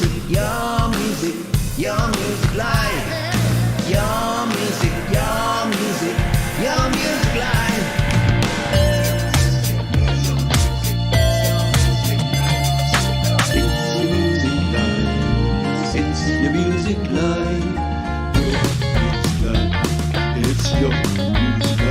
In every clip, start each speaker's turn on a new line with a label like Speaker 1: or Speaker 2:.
Speaker 1: your music live. Your music live. It's your music live. It's your music live.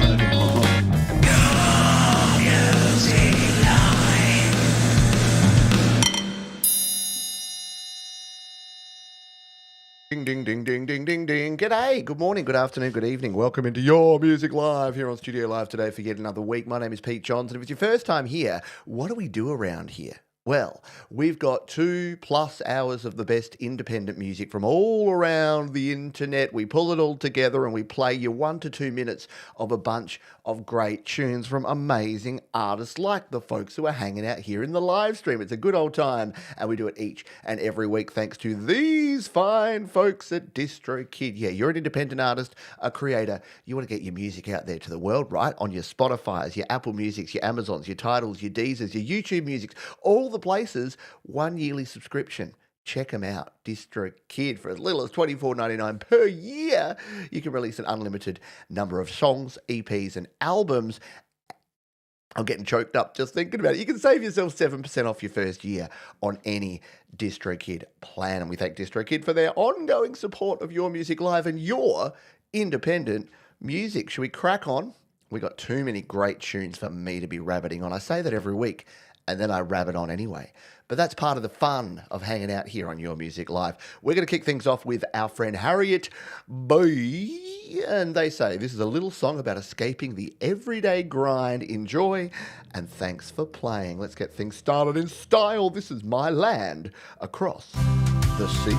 Speaker 2: Ding, ding, ding, ding, ding, ding, ding. G'day, good morning, good afternoon, good evening. Welcome into Your Music Live here on Studio Live today for yet another week. My name is Pete Johnson. If it's your first time here, what do we do around here? Well, we've got 2+ hours of the best independent music from all around the internet. We pull it all together and we play you 1 to 2 minutes of a bunch of great tunes from amazing artists like the folks who are hanging out here in the live stream. It's a good old time, and we do it each and every week thanks to these fine folks at DistroKid. Yeah, you're an independent artist, a creator. You want to get your music out there to the world, right? On your Spotifys, your Apple Musics, your Amazons, your Tidals, your Deezers, your YouTube Musics, all the places, 1 yearly subscription. Check them out. DistroKid, for as little as $24.99 per year, you can release an unlimited number of songs, EPs, and albums. I'm getting choked up just thinking about it. You can save yourself 7% off your first year on any DistroKid plan. And we thank DistroKid for their ongoing support of Your Music Live and your independent music. Should we crack on? We got too many great tunes for me to be rabbiting on. I say that every week, and then I rabbit on anyway. But that's part of the fun of hanging out here on Your Music Live. We're going to kick things off with our friend Harriet B. And they say, this is a little song about escaping the everyday grind. Enjoy, and thanks for playing. Let's get things started in style. This is My Land Across the Sea.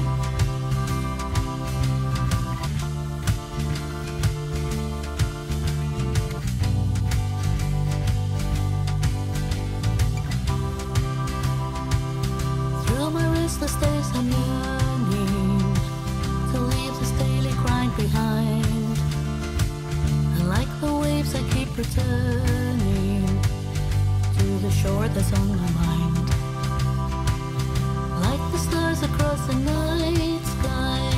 Speaker 3: Restless days I'm yearning to leave this daily grind behind, and like the waves I keep returning to the shore that's on my mind. Like the stars across the night sky,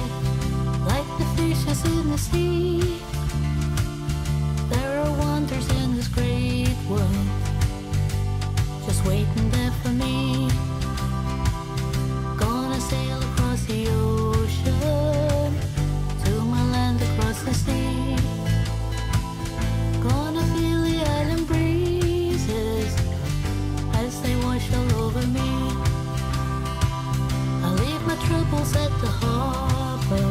Speaker 3: like the fishes in the sea, there are wonders in this great world just waiting there for me. Sail across the ocean to my land across the sea. Gonna feel the island breezes as they wash all over me. I leave my troubles at the harbor,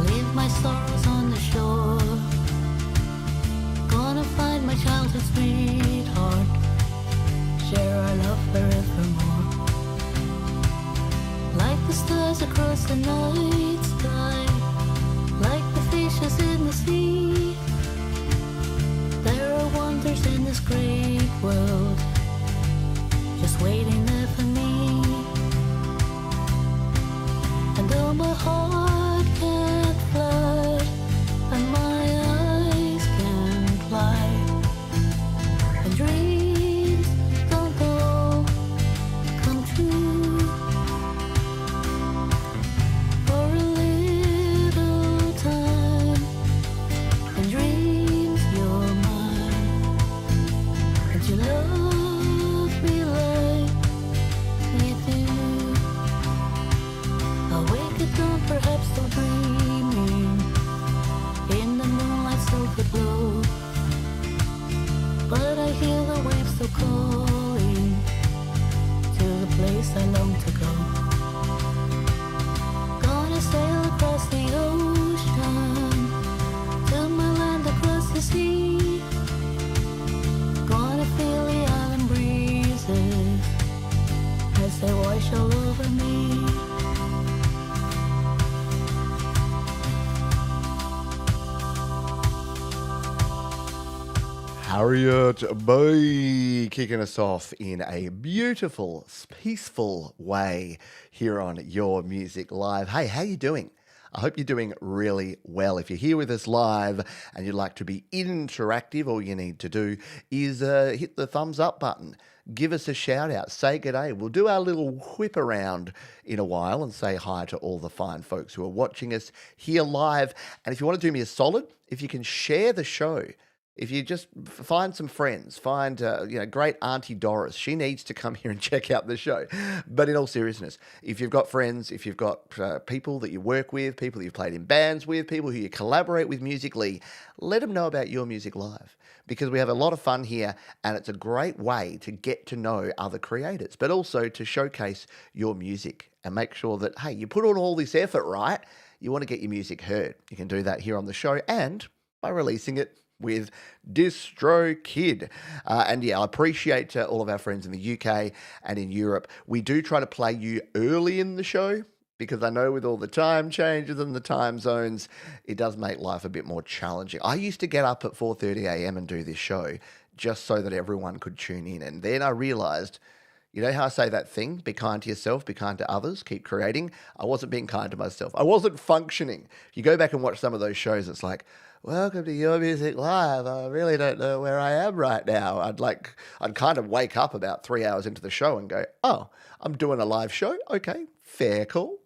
Speaker 3: leave my sorrows on the shore. Gonna find my childhood sweetheart, share our love forevermore. Like the stars across the night sky, like the fishes in the sea, there are wonders in this great world just waiting there for me. And though my heart can't flood and my eyes can't fly, and dreams don't all come true, perhaps still dreaming in the moonlight silver glow, but I hear the waves still calling to the place I long to go. Gonna sail across the ocean to my land across the sea. Gonna feel the island breezes as they wash all over me.
Speaker 2: Harriet B kicking us off in a beautiful, peaceful way here on Your Music Live. Hey, how you doing? I hope you're doing really well. If you're here with us live and you'd like to be interactive, all you need to do is hit the thumbs up button. give us a shout out, say good day. We'll do our little whip around in a while and say hi to all the fine folks who are watching us here live. And if you want to do me a solid, if you can share the show, if you just find some friends, find great Auntie Doris. She needs to come here and check out the show. But in all seriousness, if you've got friends, if you've got people that you work with, people that you've played in bands with, people who you collaborate with musically, let them know about Your Music Live, because we have a lot of fun here and it's a great way to get to know other creators, but also to showcase your music and make sure that, hey, you put on all this effort, right? You want to get your music heard. You can do that here on the show and by releasing it with DistroKid. And yeah, I appreciate all of our friends in the UK and in Europe. We do try to play you early in the show because I know with all the time changes and the time zones, it does make life a bit more challenging. I used to get up at 4:30 a.m. and do this show just so that everyone could tune in. And then I realized, you know how I say that thing, be kind to yourself, be kind to others, keep creating? I wasn't being kind to myself. I wasn't functioning. If you go back and watch some of those shows, it's like, welcome to Your Music Live. I really don't know where I am right now. I'd kind of wake up about 3 hours into the show and go, oh, I'm doing a live show? Okay, fair call.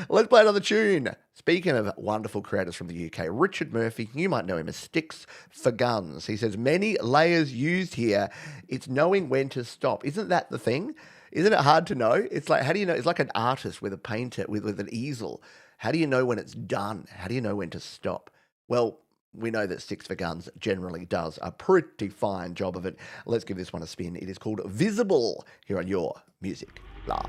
Speaker 2: Let's play another tune. Speaking of wonderful creators from the UK, Richard Murphy, you might know him as Sticks for Guns. He says, many layers used here. It's knowing when to stop. Isn't that the thing? Isn't it hard to know? It's like, how do you know? It's like an artist with a painter, with an easel. How do you know when it's done? How do you know when to stop? Well, we know that Sticks for Guns generally does a pretty fine job of it. Let's give this one a spin. It is called Visible here on Your Music Live.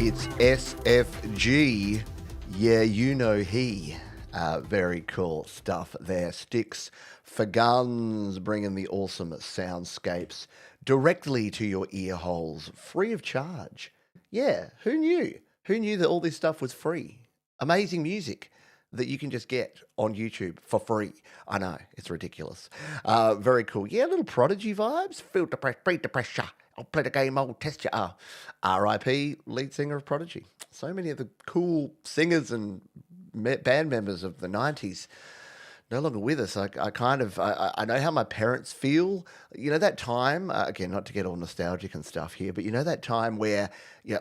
Speaker 2: It's SFG. Yeah, you know he. Very cool stuff there. Sticks for Guns, bringing the awesome soundscapes directly to your ear holes, free of charge. Yeah, who knew? Who knew that all this stuff was free? Amazing music that you can just get on YouTube for free. I know, it's ridiculous. Very cool. Yeah, little Prodigy vibes. Feel the pressure, breathe the pressure. I'll play the game, I'll test you. R.I.P. lead singer of Prodigy. So many of the cool singers and band members of the 90s no longer with us. I know how my parents feel. You know that time, again, not to get all nostalgic and stuff here, but you know that time where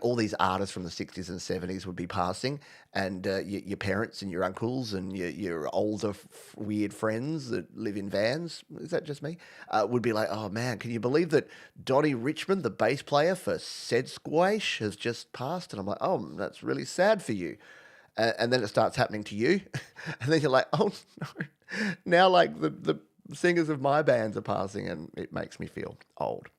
Speaker 2: all these artists from the 60s and 70s would be passing, and your parents and your uncles and your older weird friends that live in vans, is that just me, would be like, oh man, can you believe that Donnie Richmond, the bass player for Said Squash, has just passed? And I'm like, oh, that's really sad for you. And then it starts happening to you. And then you're like, oh, no. Now, like, the singers of my bands are passing, and it makes me feel old.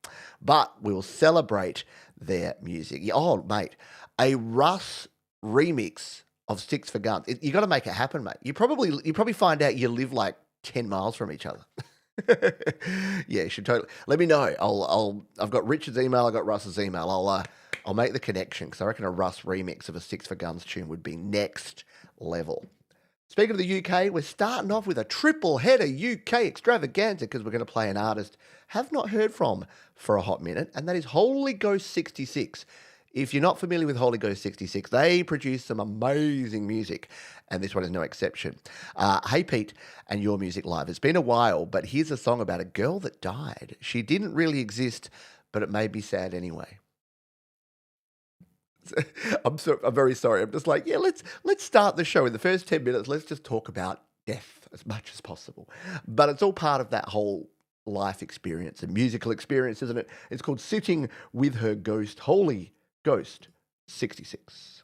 Speaker 2: But we'll celebrate their music. Oh, mate, a Russ remix of Sticks for Guns. You got to make it happen, mate. You probably find out you live like 10 miles from each other. Yeah, you should totally. Let me know. I've got Richard's email. I've got Russ's email. I'll make the connection, because I reckon a Russ remix of a Sticks for Guns tune would be next level. Speaking of the UK, we're starting off with a triple header UK extravaganza, because we're going to play an artist have not heard from for a hot minute, and that is Holy Ghost 66. If you're not familiar with Holy Ghost 66, they produce some amazing music, and this one is no exception. Hey Pete and Your Music Live. It's been a while, but here's a song about a girl that died. She didn't really exist, but it made me sad anyway. I'm very sorry. I'm just like, yeah, let's start the show. In the first 10 minutes, let's just talk about death as much as possible. But it's all part of that whole life experience, a musical experience, isn't it? It's called Sitting with Her Ghost, Holy Ghost 66.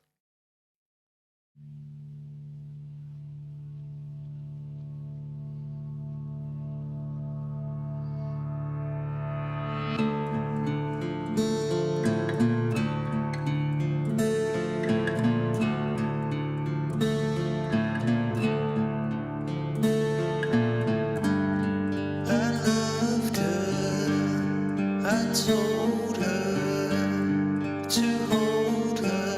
Speaker 1: Told her to hold her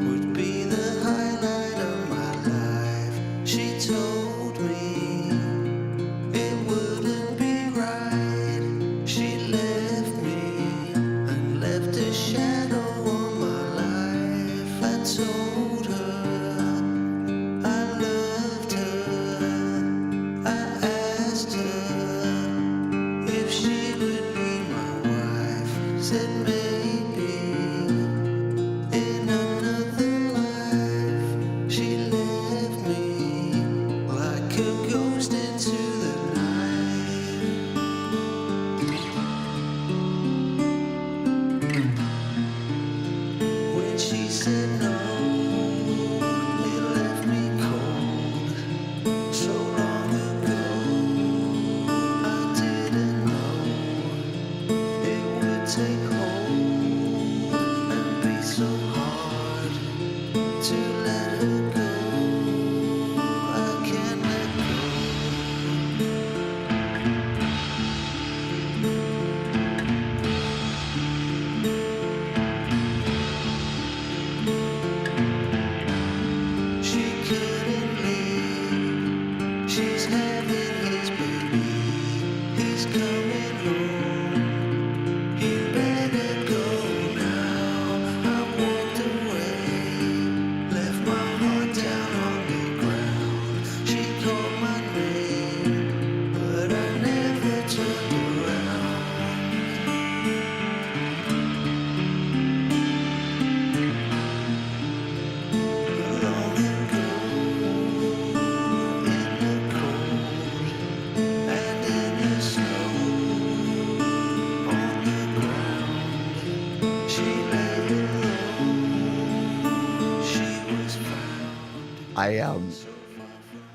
Speaker 1: would be the highlight of my life. She told me it wouldn't be right. She left me and left a shadow on my life. I told her I loved her. I asked her if she would be my wife. Said maybe in another life. She left me like a ghost into the night. When she said no, it left me cold. So long ago, I didn't know it would take hold and be so hard to let her go. I can't let go. She couldn't leave. She's having his baby. He's coming home. He better go now. I walked away, left my heart down on the ground. She called my name, but I never turned around. Long ago, in the cold and in the snow, on the ground, she lay alone. She was found.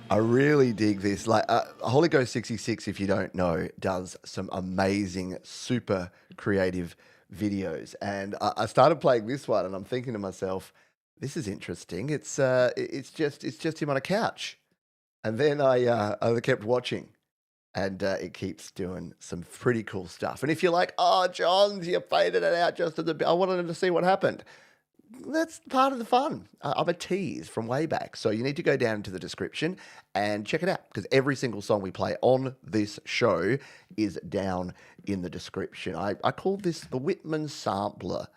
Speaker 2: I really dig this. Like Holy Ghost 66, if you don't know, does some amazing, super creative videos. And I started playing this one, and I'm thinking to myself, this is interesting. It's just him on a couch. And then I kept watching, and it keeps doing some pretty cool stuff. And if you're like, oh, John, you faded it out just a bit, I wanted to see what happened. that's part of the fun. I'm a tease from way back. So you need to go down into the description and check it out because every single song we play on this show is down in the description. I call this the Whitman sampler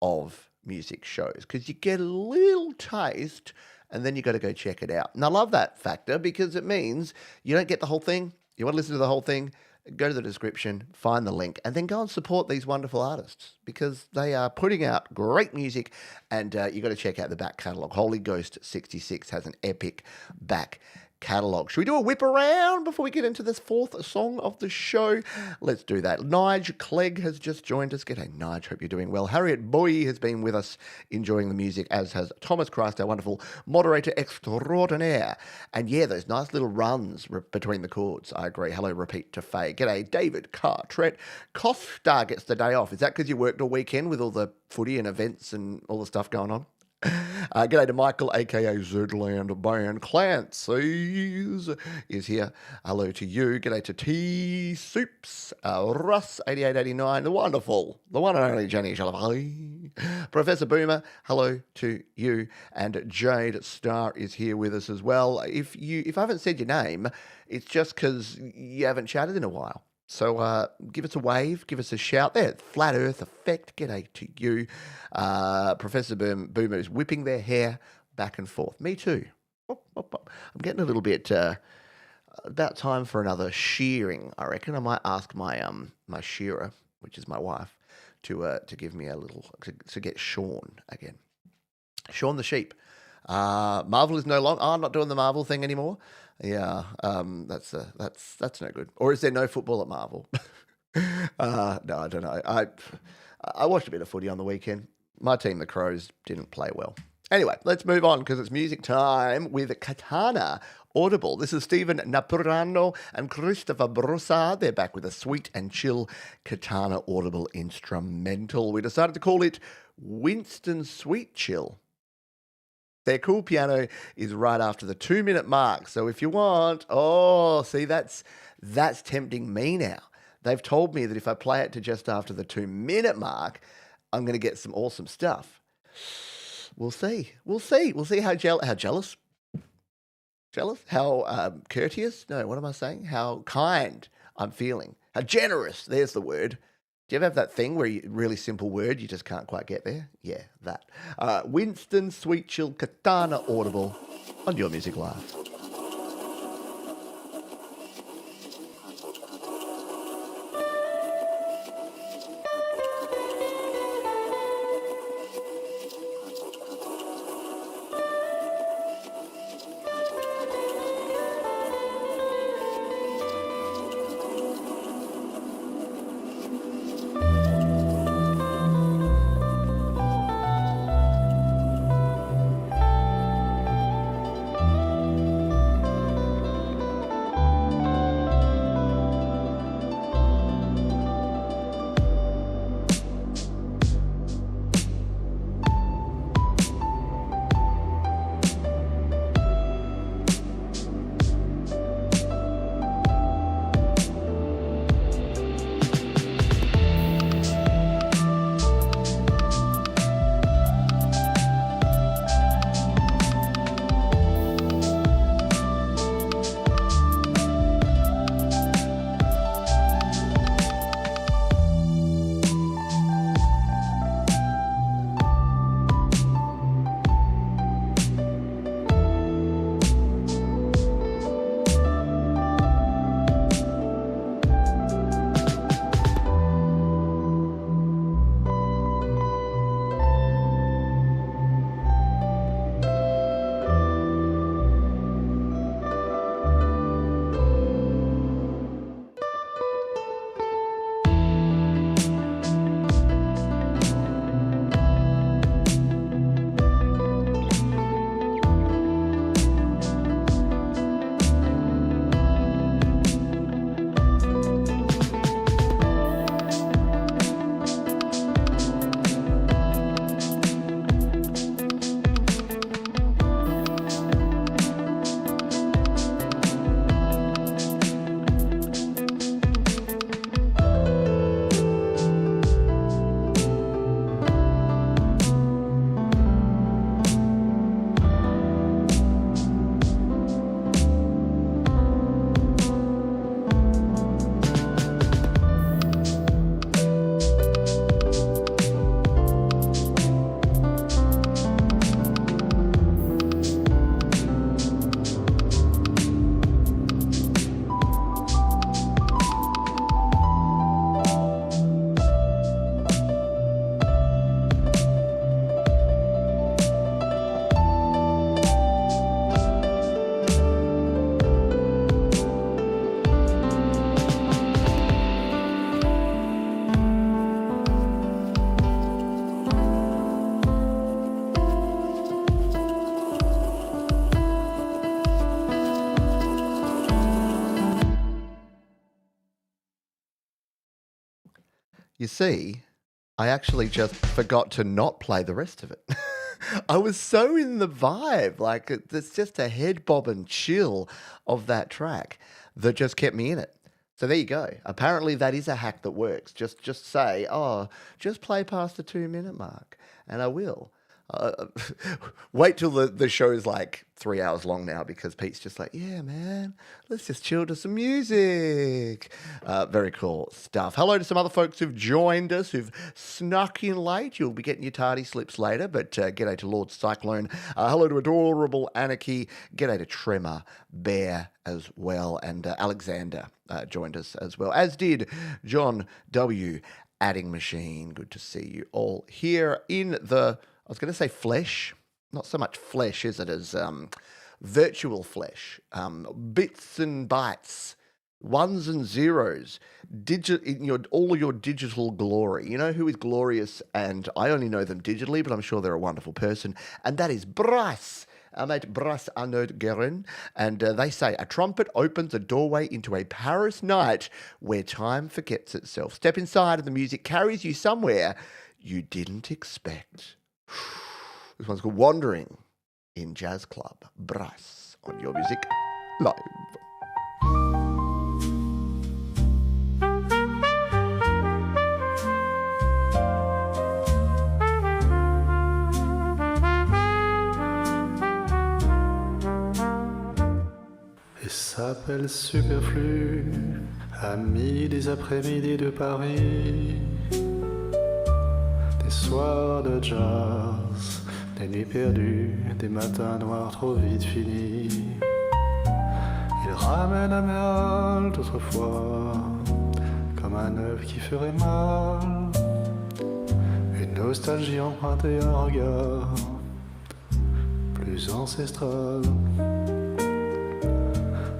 Speaker 2: of music shows because you get a little taste and then you got to go check it out. And I love that factor because it means you don't get the whole thing. You want to listen to the whole thing, go to the description, find the link, and then go and support these wonderful artists because they are putting out great music and you got to check out the back catalogue. Holy Ghost 66 has an epic back catalogue. Should we do a whip around before we get into this fourth song of the show? Let's do that. Nige Clegg has just joined us. G'day, Nige. Hope you're doing well. Harriet Boy has been with us enjoying the music, as has Thomas Christ, our wonderful moderator extraordinaire. And yeah, those nice little runs between the chords. I agree. Hello, repeat to Faye. G'day, David Cartret. Costa gets the day off. Is that because you worked all weekend with all the footy and events and all the stuff going on? G'day to Michael, aka Zerdland Band. Clancy's is here. Hello to you. G'day to T Soups, Russ 8889, the wonderful, the one and only Jenny Shalabali. Professor Boomer, hello to you. And Jade Star is here with us as well. If I haven't said your name, it's just because you haven't chatted in a while. So give us a wave, give us a shout there. Flat Earth Effect, g'day to you. Professor Boomer is whipping their hair back and forth. Me too. I'm getting a little bit about time for another shearing, I reckon. I might ask my my shearer, which is my wife, to give me a little, to get shorn again. Shorn the sheep. Marvel is no longer. I'm not doing the Marvel thing anymore. Yeah, that's no good. Or is there no football at Marvel? No, I don't know. I watched a bit of footy on the weekend. My team, the Crows, didn't play well. Anyway, let's move on because it's music time with Katana Audible. This is Stephen Napurano and Christopher Broussard. They're back with a sweet and chill Katana Audible instrumental. We decided to call it Winston Sweet Chill. Their cool piano is right after the 2-minute mark. So if you want, see, that's tempting me now. They've told me that if I play it to just after the 2-minute mark, I'm going to get some awesome stuff. We'll see. We'll see how jealous? Jealous? How courteous? No, what am I saying? How kind I'm feeling. How generous. There's the word. Do you ever have that thing where really simple word, you just can't quite get there? Yeah, that. Winston Sweet Chill Katana Audible on Your Music Live. You see, I actually just forgot to not play the rest of it. I was so in the vibe, like it's just a head bob and chill of that track that just kept me in it. So there you go. Apparently that is a hack that works. Just say, oh, just play past the 2 minute mark, and I will. Wait till the show's like 3 hours long now, because Pete's just like, yeah, man, let's just chill to some music. Very cool stuff. Hello to some other folks who've joined us, who've snuck in late. You'll be getting your tardy slips later, but g'day to Lord Cyclone. Hello to Adorable Anarchy. G'day to Tremor Bear as well. And Alexander joined us as well, as did John W. Adding Machine. Good to see you all here in the... I was going to say flesh, not so much flesh, is it, as virtual flesh, bits and bytes, ones and zeros, all your digital glory. You know who is glorious, and I only know them digitally, but I'm sure they're a wonderful person, and that is Bryce. Our mate Bryce Arnaud Guerin, and they say, a trumpet opens a doorway into a Paris night where time forgets itself. Step inside and the music carries you somewhere you didn't expect. This one's called Wandering in Jazz Club. Bryce on Your Music Live.
Speaker 4: Il s'appelle Superflu, ami des après-midi de Paris. Des soirs de jazz, des nuits perdues, des matins noirs trop vite finis. Il ramène à mes halles d'autrefois, comme un œuf qui ferait mal. Une nostalgie empruntée à un regard plus ancestral.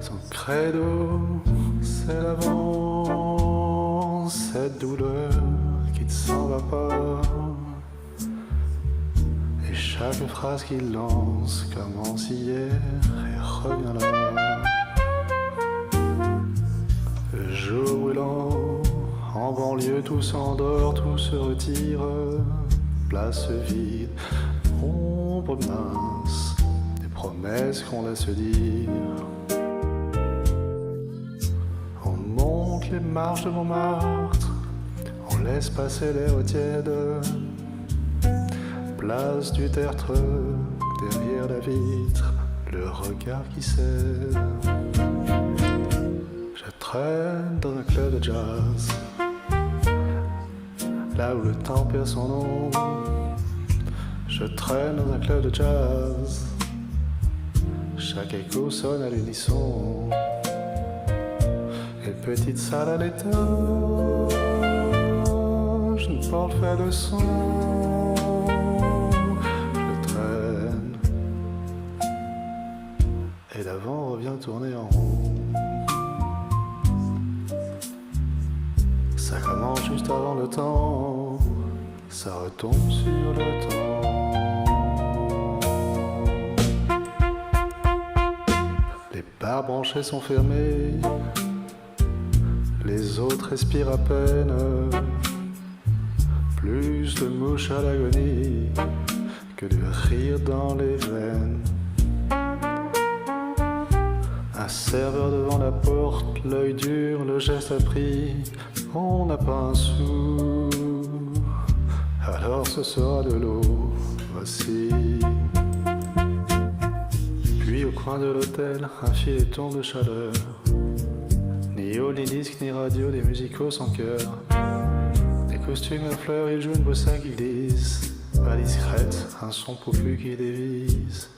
Speaker 4: Son credo, c'est l'avance, cette douleur qui ne s'en va pas. Et chaque phrase qu'il lance commence hier et revient là. Le jour brûlant, en banlieue tout s'endort, tout se retire. Place vide, ombre mince, des promesses qu'on laisse dire. On monte les marches de Montmartre, on laisse passer l'air tiède. Place du tertre, derrière la vitre, le regard qui cède. Je traîne dans un club de jazz, là où le temps perd son nom. Je traîne dans un club de jazz, chaque écho sonne à l'unisson. Une petite salle à l'étage, une porte fait de son. Je traîne, et l'avant revient tourner en rond. Ça commence juste avant le temps, ça retombe sur le temps. Les bars branchés sont fermés, les autres respirent à peine. Plus de mouches à l'agonie que de rire dans les veines. Un serveur devant la porte, l'œil dur, le geste appris. On n'a pas un sou, alors ce sera de l'eau, voici. Puis au coin de l'hôtel, un fileton de chaleur. Ni haut, ni disque, ni radio, des musicaux sans cœur. Des costumes à fleurs, ils jouent une bossa qu'ils disent. Pas discrète, un son pouffu qui dévise.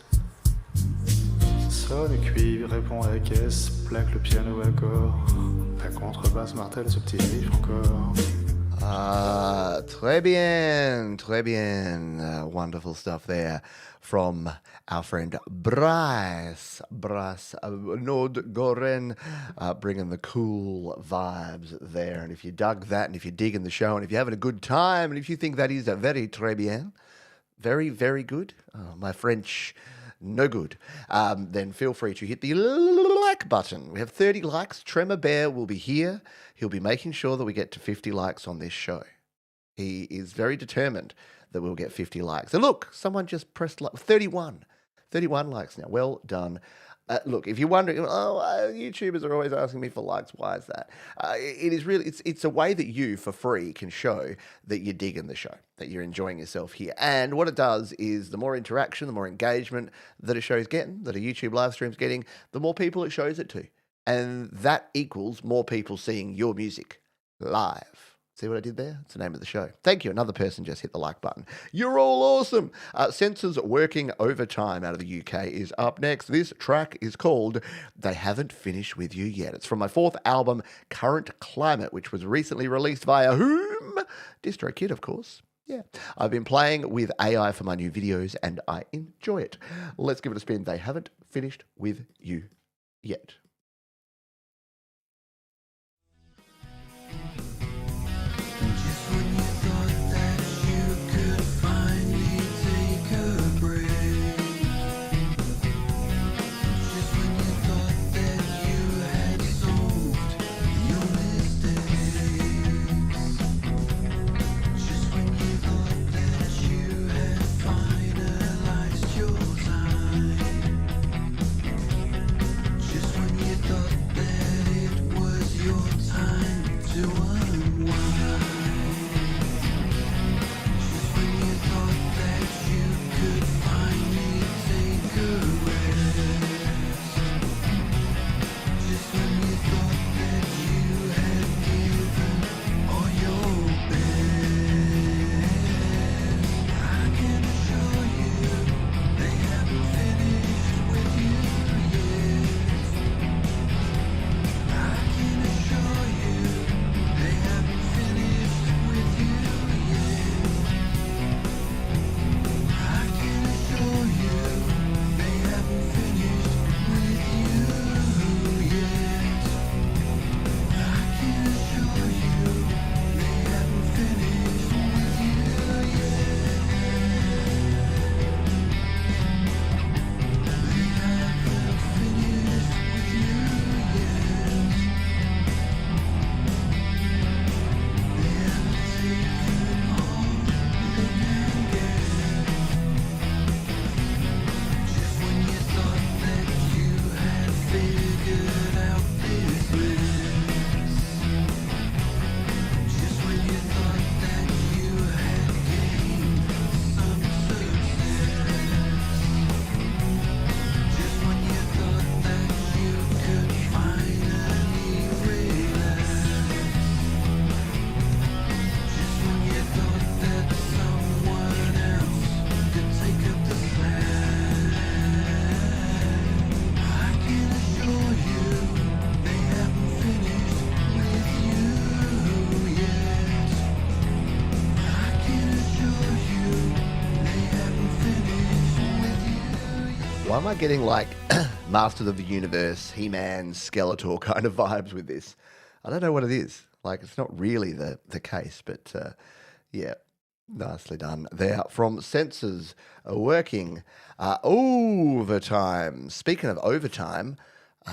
Speaker 4: Sonne cuivre, répond à la caisse, plaque le piano à corps. La contrebasse martèle ce petit riff encore.
Speaker 2: Ah, très bien, très bien. Wonderful stuff there from our friend Bryce Nord Goren, bringing the cool vibes there. And if you dug that, and if you're digging the show, and if you're having a good time, and if you think that is a very très bien, very, very good. Oh, my French no good, then feel free to hit the like button. We have 30 likes. Tremor Bear will be here. He'll be making sure that we get to 50 likes on this show. He is very determined that we'll get 50 likes. And look, someone just pressed 31 likes now. Well done. Look, if you're wondering, YouTubers are always asking me for likes. Why is that? It is really, it's a way that you, for free, can show that you're digging the show, that you're enjoying yourself here. And what it does is the more interaction, the more engagement that a show's getting, that a YouTube live stream's getting, the more people it shows it to. And that equals more people seeing your music live. See what I did there? It's the name of the show. Thank you. Another person just hit the like button. You're all awesome. Sensors Working Overtime out of the UK is up next. This track is called They Haven't Finished With You Yet. It's from my 4th album, Current Climate, which was recently released via whom? DistroKid, of course. Yeah. I've been playing with AI for my new videos and I enjoy it. Let's give it a spin. They Haven't Finished With You Yet.
Speaker 1: Just when you thought that you could finally take a break, just when you thought that you had solved your mistakes, just when you thought that you had finalized your time, just when you thought that it was your time to unwind. Just when you thought that you could finally take a rest. Just when you thought that you had given all your best. I can assure you they haven't finished with you yet. I can assure you they haven't finished with you yet. I can assure you they haven't finished with you yet. I can assure you they haven't finished with you yet. They haven't finished with you yet. They haven't taken all they can get. Just when you thought that you had figured out this mess. Just when you thought that you had gained some success. Just when you thought that you could finally relax. Just when you thought that someone else could take up the slack. I can assure you they haven't finished with you yet. I can assure you they haven't finished with you yet.
Speaker 2: Why am I getting like Masters of the Universe, He-Man, Skeletor kind of vibes with this? I don't know what it is. Like, it's not really the case, but yeah, nicely done there. From Sensors Working Overtime. Speaking of overtime,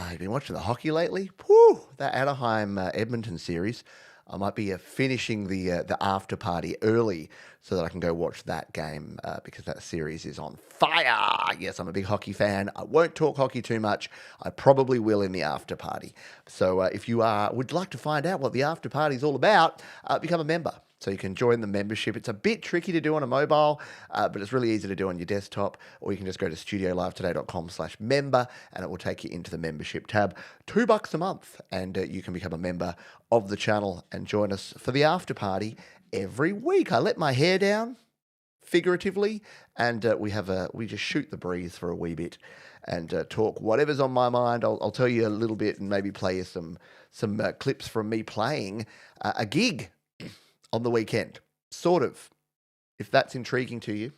Speaker 2: you've been watching the hockey lately? Whew, that Anaheim Edmonton series. I might be finishing the after party early so that I can go watch that game because that series is on fire. Yes, I'm a big hockey fan. I won't talk hockey too much. I probably will in the after party. So if you would like to find out what the after party is all about, become a member. So you can join the membership. It's a bit tricky to do on a mobile, but it's really easy to do on your desktop, or you can just go to studiolivetoday.com/member and it will take you into the membership tab. $2 a month, and you can become a member of the channel and join us for the after party every week. I let my hair down, figuratively, and we just shoot the breeze for a wee bit and talk whatever's on my mind. I'll tell you a little bit and maybe play you some clips from me playing a gig on the weekend, sort of. If that's intriguing to you,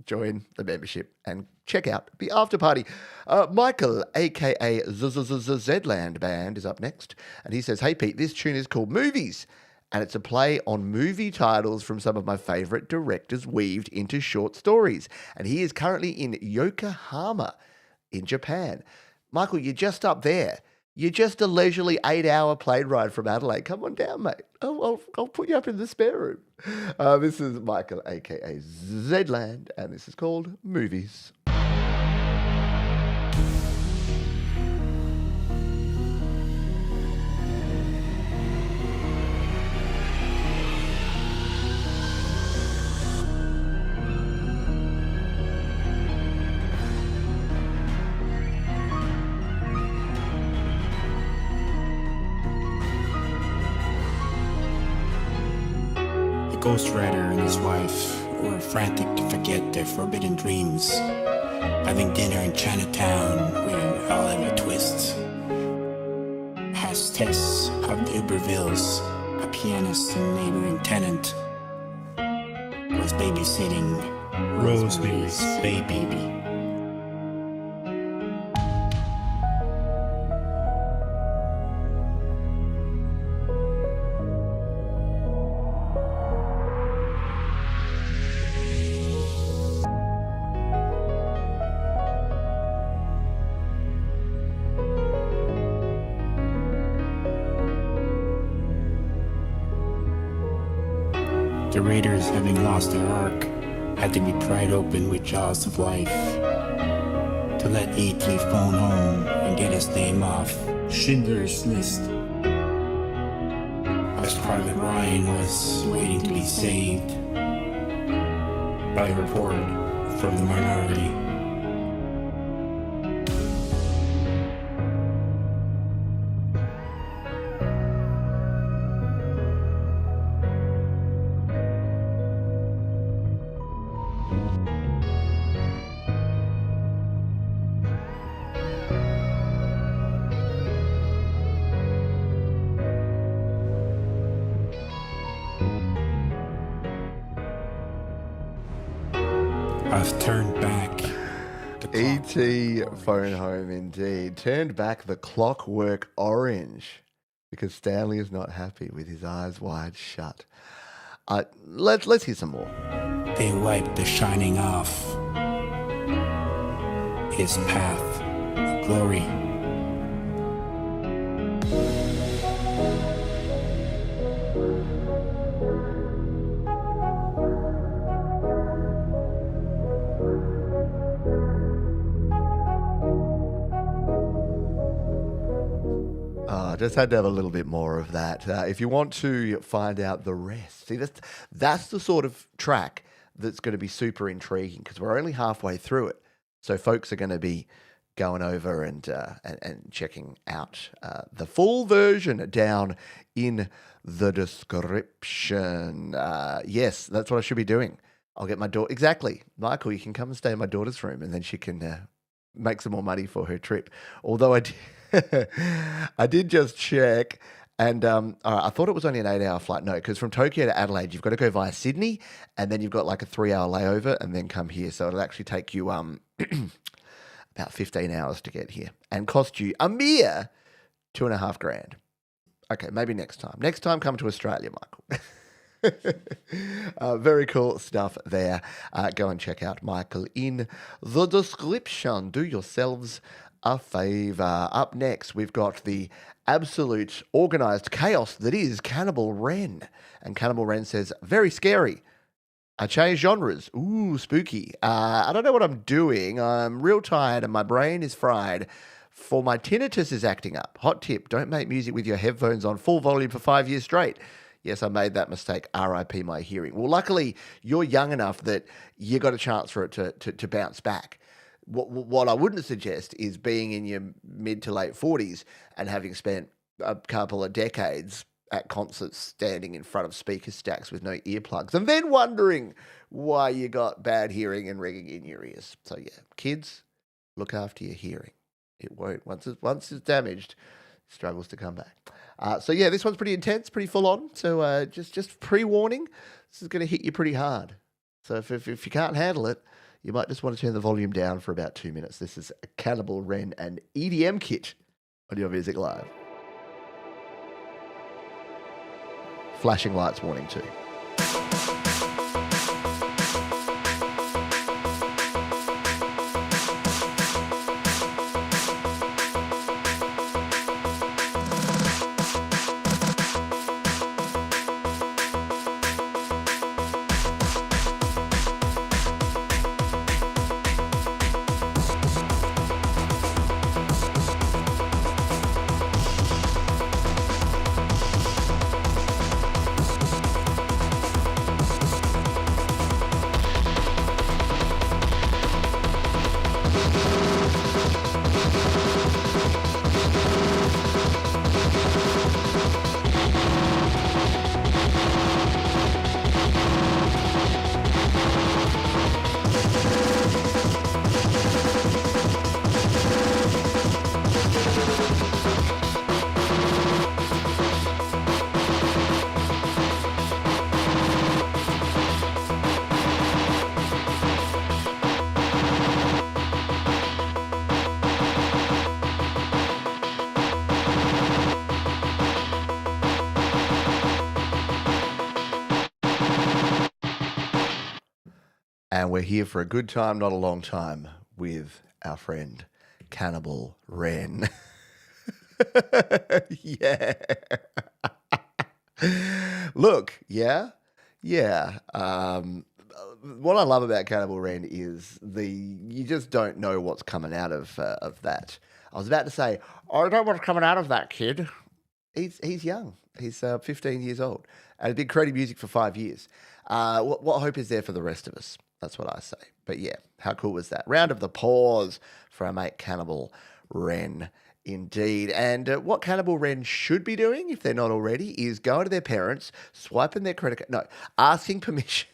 Speaker 2: join the membership and check out the after party. Michael, aka Zland Band, is up next, and he says, "Hey Pete, this tune is called Movies, and it's a play on movie titles from some of my favorite directors weaved into short stories. And he is currently in Yokohama in Japan. Michael, you're just up there. You're just a leisurely 8-hour plane ride from Adelaide. Come on down, mate. I'll put you up in the spare room. This is Michael, a.k.a. Zedland, and this is called Movies.
Speaker 5: The ghostwriter and his wife were frantic to forget their forbidden dreams, having dinner in Chinatown with Oliver Twist, hostess of the Ubervilles, a pianist and neighboring tenant, was babysitting Rosemary's baby. The raiders, having lost their ark, had to be pried open with jaws of life to let Eat leave phone home and get his name off Schindler's List. As Private Ryan was waiting to be saved by a report from the minority. I've turned back.
Speaker 2: E.T. Phone Home indeed. Turned back the clockwork orange because Stanley is not happy with his eyes wide shut. Let's hear some more.
Speaker 5: They wiped the shining off his path of glory.
Speaker 2: Just had to have a little bit more of that. If you want to find out the rest, see, that's the sort of track that's going to be super intriguing because we're only halfway through it. So folks are going to be going over and checking out the full version down in the description. Yes, that's what I should be doing. I'll get my daughter. Exactly. Michael, you can come and stay in my daughter's room and then she can make some more money for her trip. Although I did just check, and all right, I thought it was only an 8-hour flight. No, because from Tokyo to Adelaide, you've got to go via Sydney, and then you've got like a 3-hour layover, and then come here. So it'll actually take you about 15 hours to get here, and cost you a mere $2,500. Okay, maybe next time. Next time, come to Australia, Michael. Very cool stuff there. Go and check out Michael in the description. Do yourselves a favor. Up next, we've got the absolute organized chaos that is Cannibal Wren. And Cannibal Wren says, very scary. I changed genres. Ooh, spooky. I don't know what I'm doing. I'm real tired and my brain is fried. For my tinnitus is acting up. Hot tip, don't make music with your headphones on full volume for 5 years straight. Yes, I made that mistake. RIP my hearing. Well, luckily, you're young enough that you got a chance for it to bounce back. What I wouldn't suggest is being in your mid to late 40s and having spent a couple of decades at concerts standing in front of speaker stacks with no earplugs and then wondering why you got bad hearing and ringing in your ears. So yeah, kids, look after your hearing. It won't. Once it's damaged, it struggles to come back. So yeah, this one's pretty intense, pretty full on. So just pre-warning, this is going to hit you pretty hard. So if you can't handle it, you might just want to turn the volume down for about 2 minutes. This is Cannibal Wren and EDM Kit on Your Music Live. flashing lights warning too. And we're here for a good time, not a long time, with our friend Cannibal Wren. Yeah. Look, yeah. What I love about Cannibal Wren is you just don't know what's coming out of that. I was about to say, I don't know what's coming out of that kid. He's young. He's 15 years old. And he's been creating music for 5 years. What hope is there for the rest of us? That's what I say. But yeah, how cool was that? Round of applause for our mate Cannibal Wren. Indeed. And what Cannibal Wren should be doing, if they're not already, is going to their parents, swiping their credit card. No, asking permission.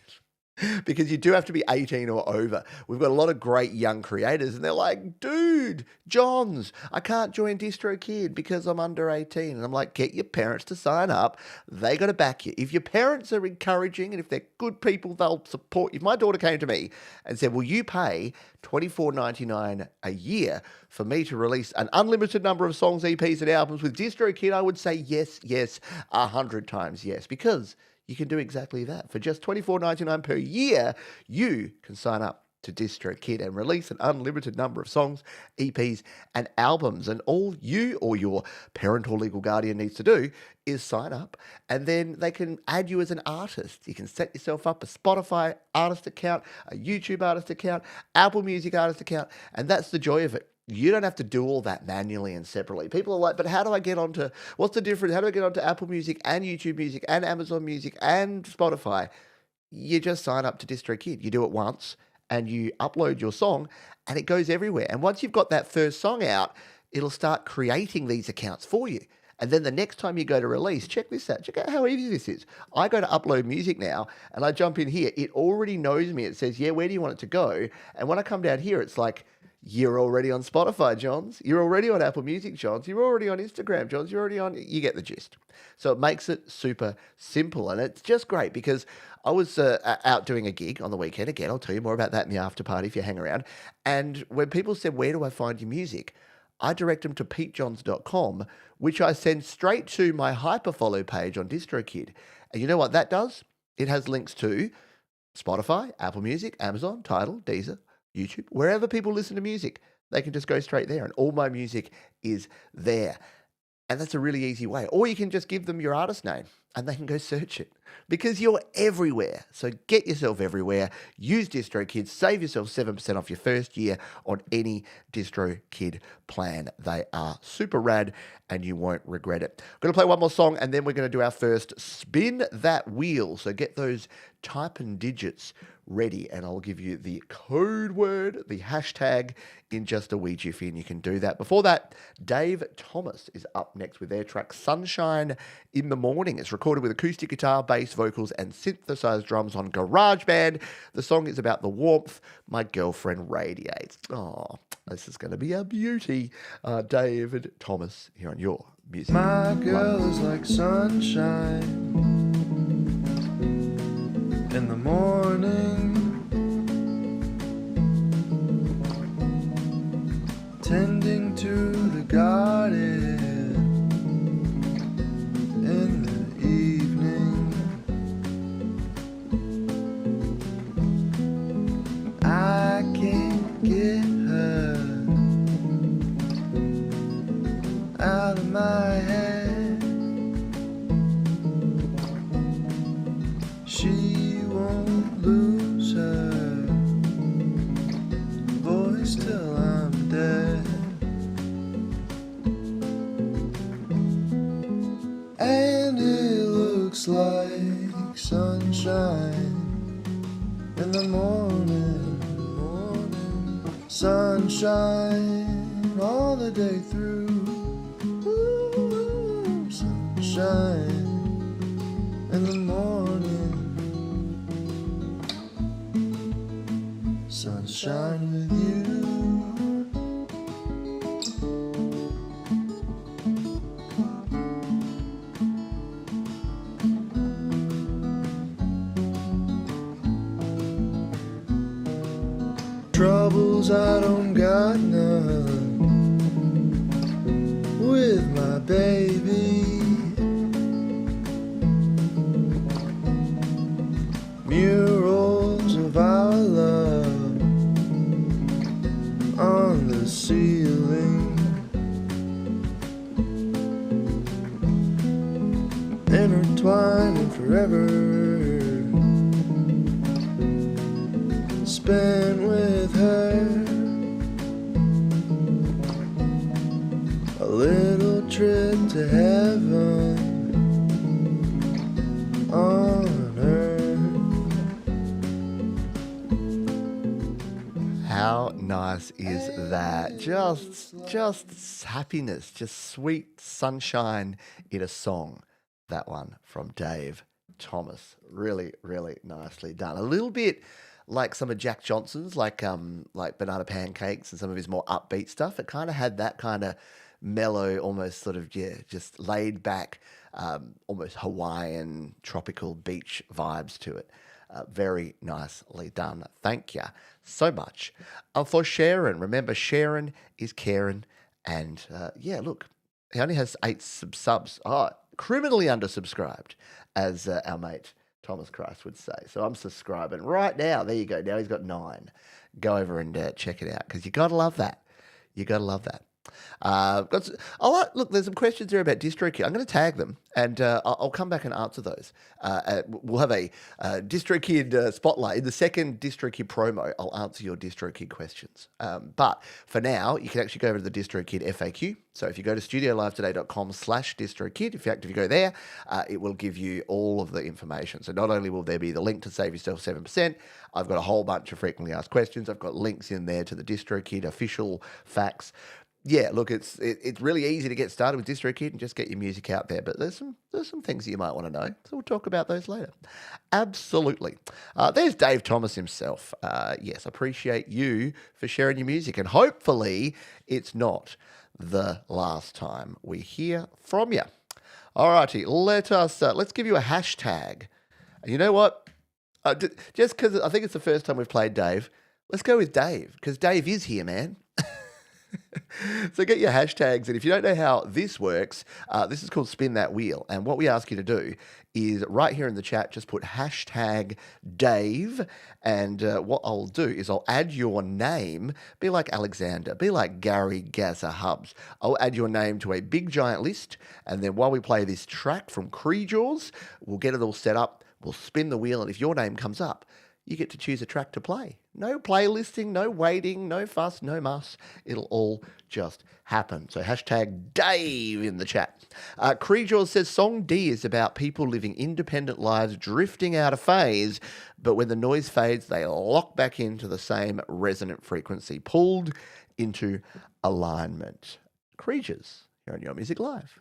Speaker 2: Because you do have to be 18 or over. We've got a lot of great young creators and they're like, dude, Johns, I can't join DistroKid because I'm under 18. And I'm like, get your parents to sign up. They got to back you. If your parents are encouraging and if they're good people, they'll support you. If my daughter came to me and said, will you pay $24.99 a year for me to release an unlimited number of songs, EPs and albums with DistroKid, I would say yes, 100 times yes. Because you can do exactly that. For just $24.99 per year, you can sign up to DistroKid and release an unlimited number of songs, EPs, and albums. And all you or your parent or legal guardian needs to do is sign up, and then they can add you as an artist. You can set yourself up a Spotify artist account, a YouTube artist account, Apple Music artist account, and that's the joy of it. You don't have to do all that manually and separately. People are like, but how do I get onto, what's the difference? How do I get onto Apple Music and YouTube Music and Amazon Music and Spotify? You just sign up to DistroKid. You do it once and you upload your song and it goes everywhere. And once you've got that first song out, it'll start creating these accounts for you. And then the next time you go to release, check this out. Check out how easy this is. I go to upload music now and I jump in here. It already knows me. It says, yeah, where do you want it to go? And when I come down here, it's like, you're already on Spotify, Johns. You're already on Apple Music, Johns. You're already on Instagram, Johns. You're already on... You get the gist. So it makes it super simple. And it's just great because I was out doing a gig on the weekend. Again, I'll tell you more about that in the after party if you hang around. And when people said, where do I find your music? I direct them to petejohns.com, which I send straight to my hyperfollow page on DistroKid. And you know what that does? It has links to Spotify, Apple Music, Amazon, Tidal, Deezer, YouTube, wherever people listen to music, they can just go straight there and all my music is there. And that's a really easy way. Or you can just give them your artist name and they can go search it because you're everywhere. So get yourself everywhere. Use DistroKid. Save yourself 7% off your first year on any DistroKid plan. They are super rad and you won't regret it. I'm going to play one more song and then we're going to do our first Spin That Wheel. So get those typing digits ready and I'll give you the code word, the hashtag in just a wee jiffy and you can do that. Before that, Dave Thomas is up next with their track Sunshine in the Morning. It's recorded with acoustic guitar, bass, vocals and synthesized drums on GarageBand. The song is about the warmth my girlfriend radiates. Oh, this is going to be a beauty. David Thomas here on your music.
Speaker 1: My girl is like sunshine in the morning, tending to the garden in the evening. and it looks like sunshine in the morning, sunshine all the day through. Ooh, sunshine in the morning, sunshine with you. Troubles I don't got none with my baby. Murals of our love on the ceiling, intertwining forever, spent with her. A little trip to heaven on earth.
Speaker 2: How nice is that? Just happiness, just sweet sunshine in a song. That one from Dave Thomas. Really, really nicely done. A little bit like some of Jack Johnson's, like Banana Pancakes and some of his more upbeat stuff. It kind of had that kind of mellow, almost sort of, just laid back, almost Hawaiian tropical beach vibes to it. Very nicely done. Thank you so much. For Sharon, remember Sharon is Karen, and look, he only has 8 subs. Oh, criminally undersubscribed, as our mate Thomas Christ would say. So I'm subscribing right now. There you go. Now he's got 9. Go over and check it out, because you got to love that. You got to love that. Look, there's some questions there about DistroKid. I'm going to tag them, and I'll come back and answer those. We'll have a DistroKid spotlight. In the second DistroKid promo, I'll answer your DistroKid questions. But for now, you can actually go over to the DistroKid FAQ. So if you go to studiolive.today.com/DistroKid, if you go there, it will give you all of the information. So not only will there be the link to save yourself 7%, I've got a whole bunch of frequently asked questions. I've got links in there to the DistroKid official facts. Yeah, look, it's really easy to get started with DistroKid and just get your music out there. But there's some things that you might want to know, so we'll talk about those later. Absolutely. There's Dave Thomas himself. Yes, appreciate you for sharing your music, and hopefully it's not the last time we hear from you. All righty, let's give you a hashtag. And you know what? Just because I think it's the first time we've played Dave, let's go with Dave, because Dave is here, man. So get your hashtags, and if you don't know how this works, this is called Spin That Wheel, and what we ask you to do is right here in the chat, just put hashtag Dave, and what I'll do is I'll add your name, be like Alexander, be like Gary Gaza Hubs. I'll add your name to a big giant list, and then while we play this track from Creejaws, we'll get it all set up, we'll spin the wheel, and if your name comes up, you get to choose a track to play. No playlisting, no waiting, no fuss, no muss. It'll all just happen. So hashtag Dave in the chat. Creejaws says, Song D is about people living independent lives, drifting out of phase, but when the noise fades, they lock back into the same resonant frequency, pulled into alignment. Creatures, here on Your Music Live.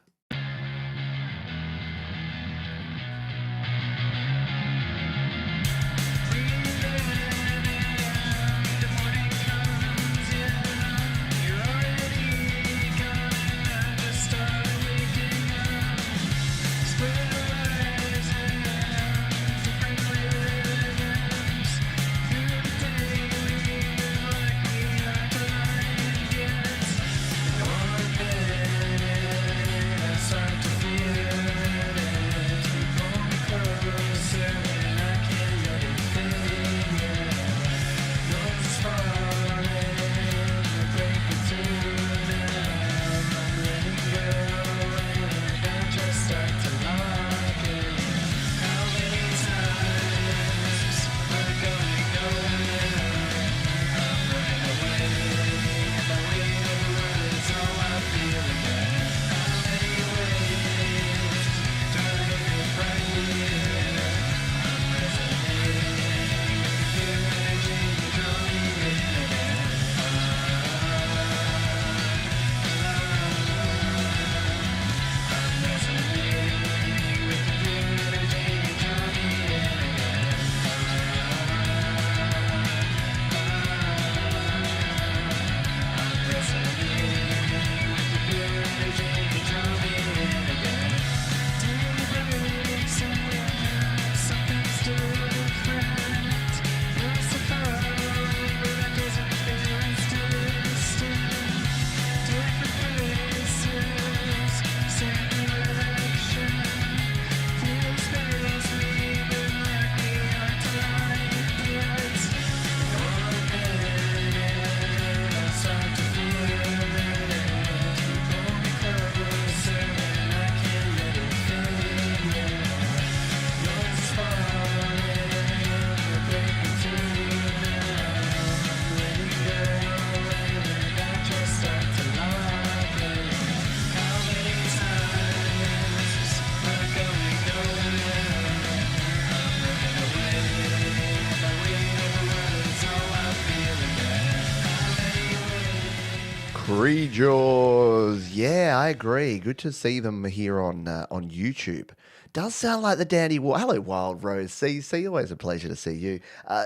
Speaker 2: Creatures. Yeah, I agree. Good to see them here on YouTube. Does sound like the Dandy. Hello, Wild Rose. See, always a pleasure to see you.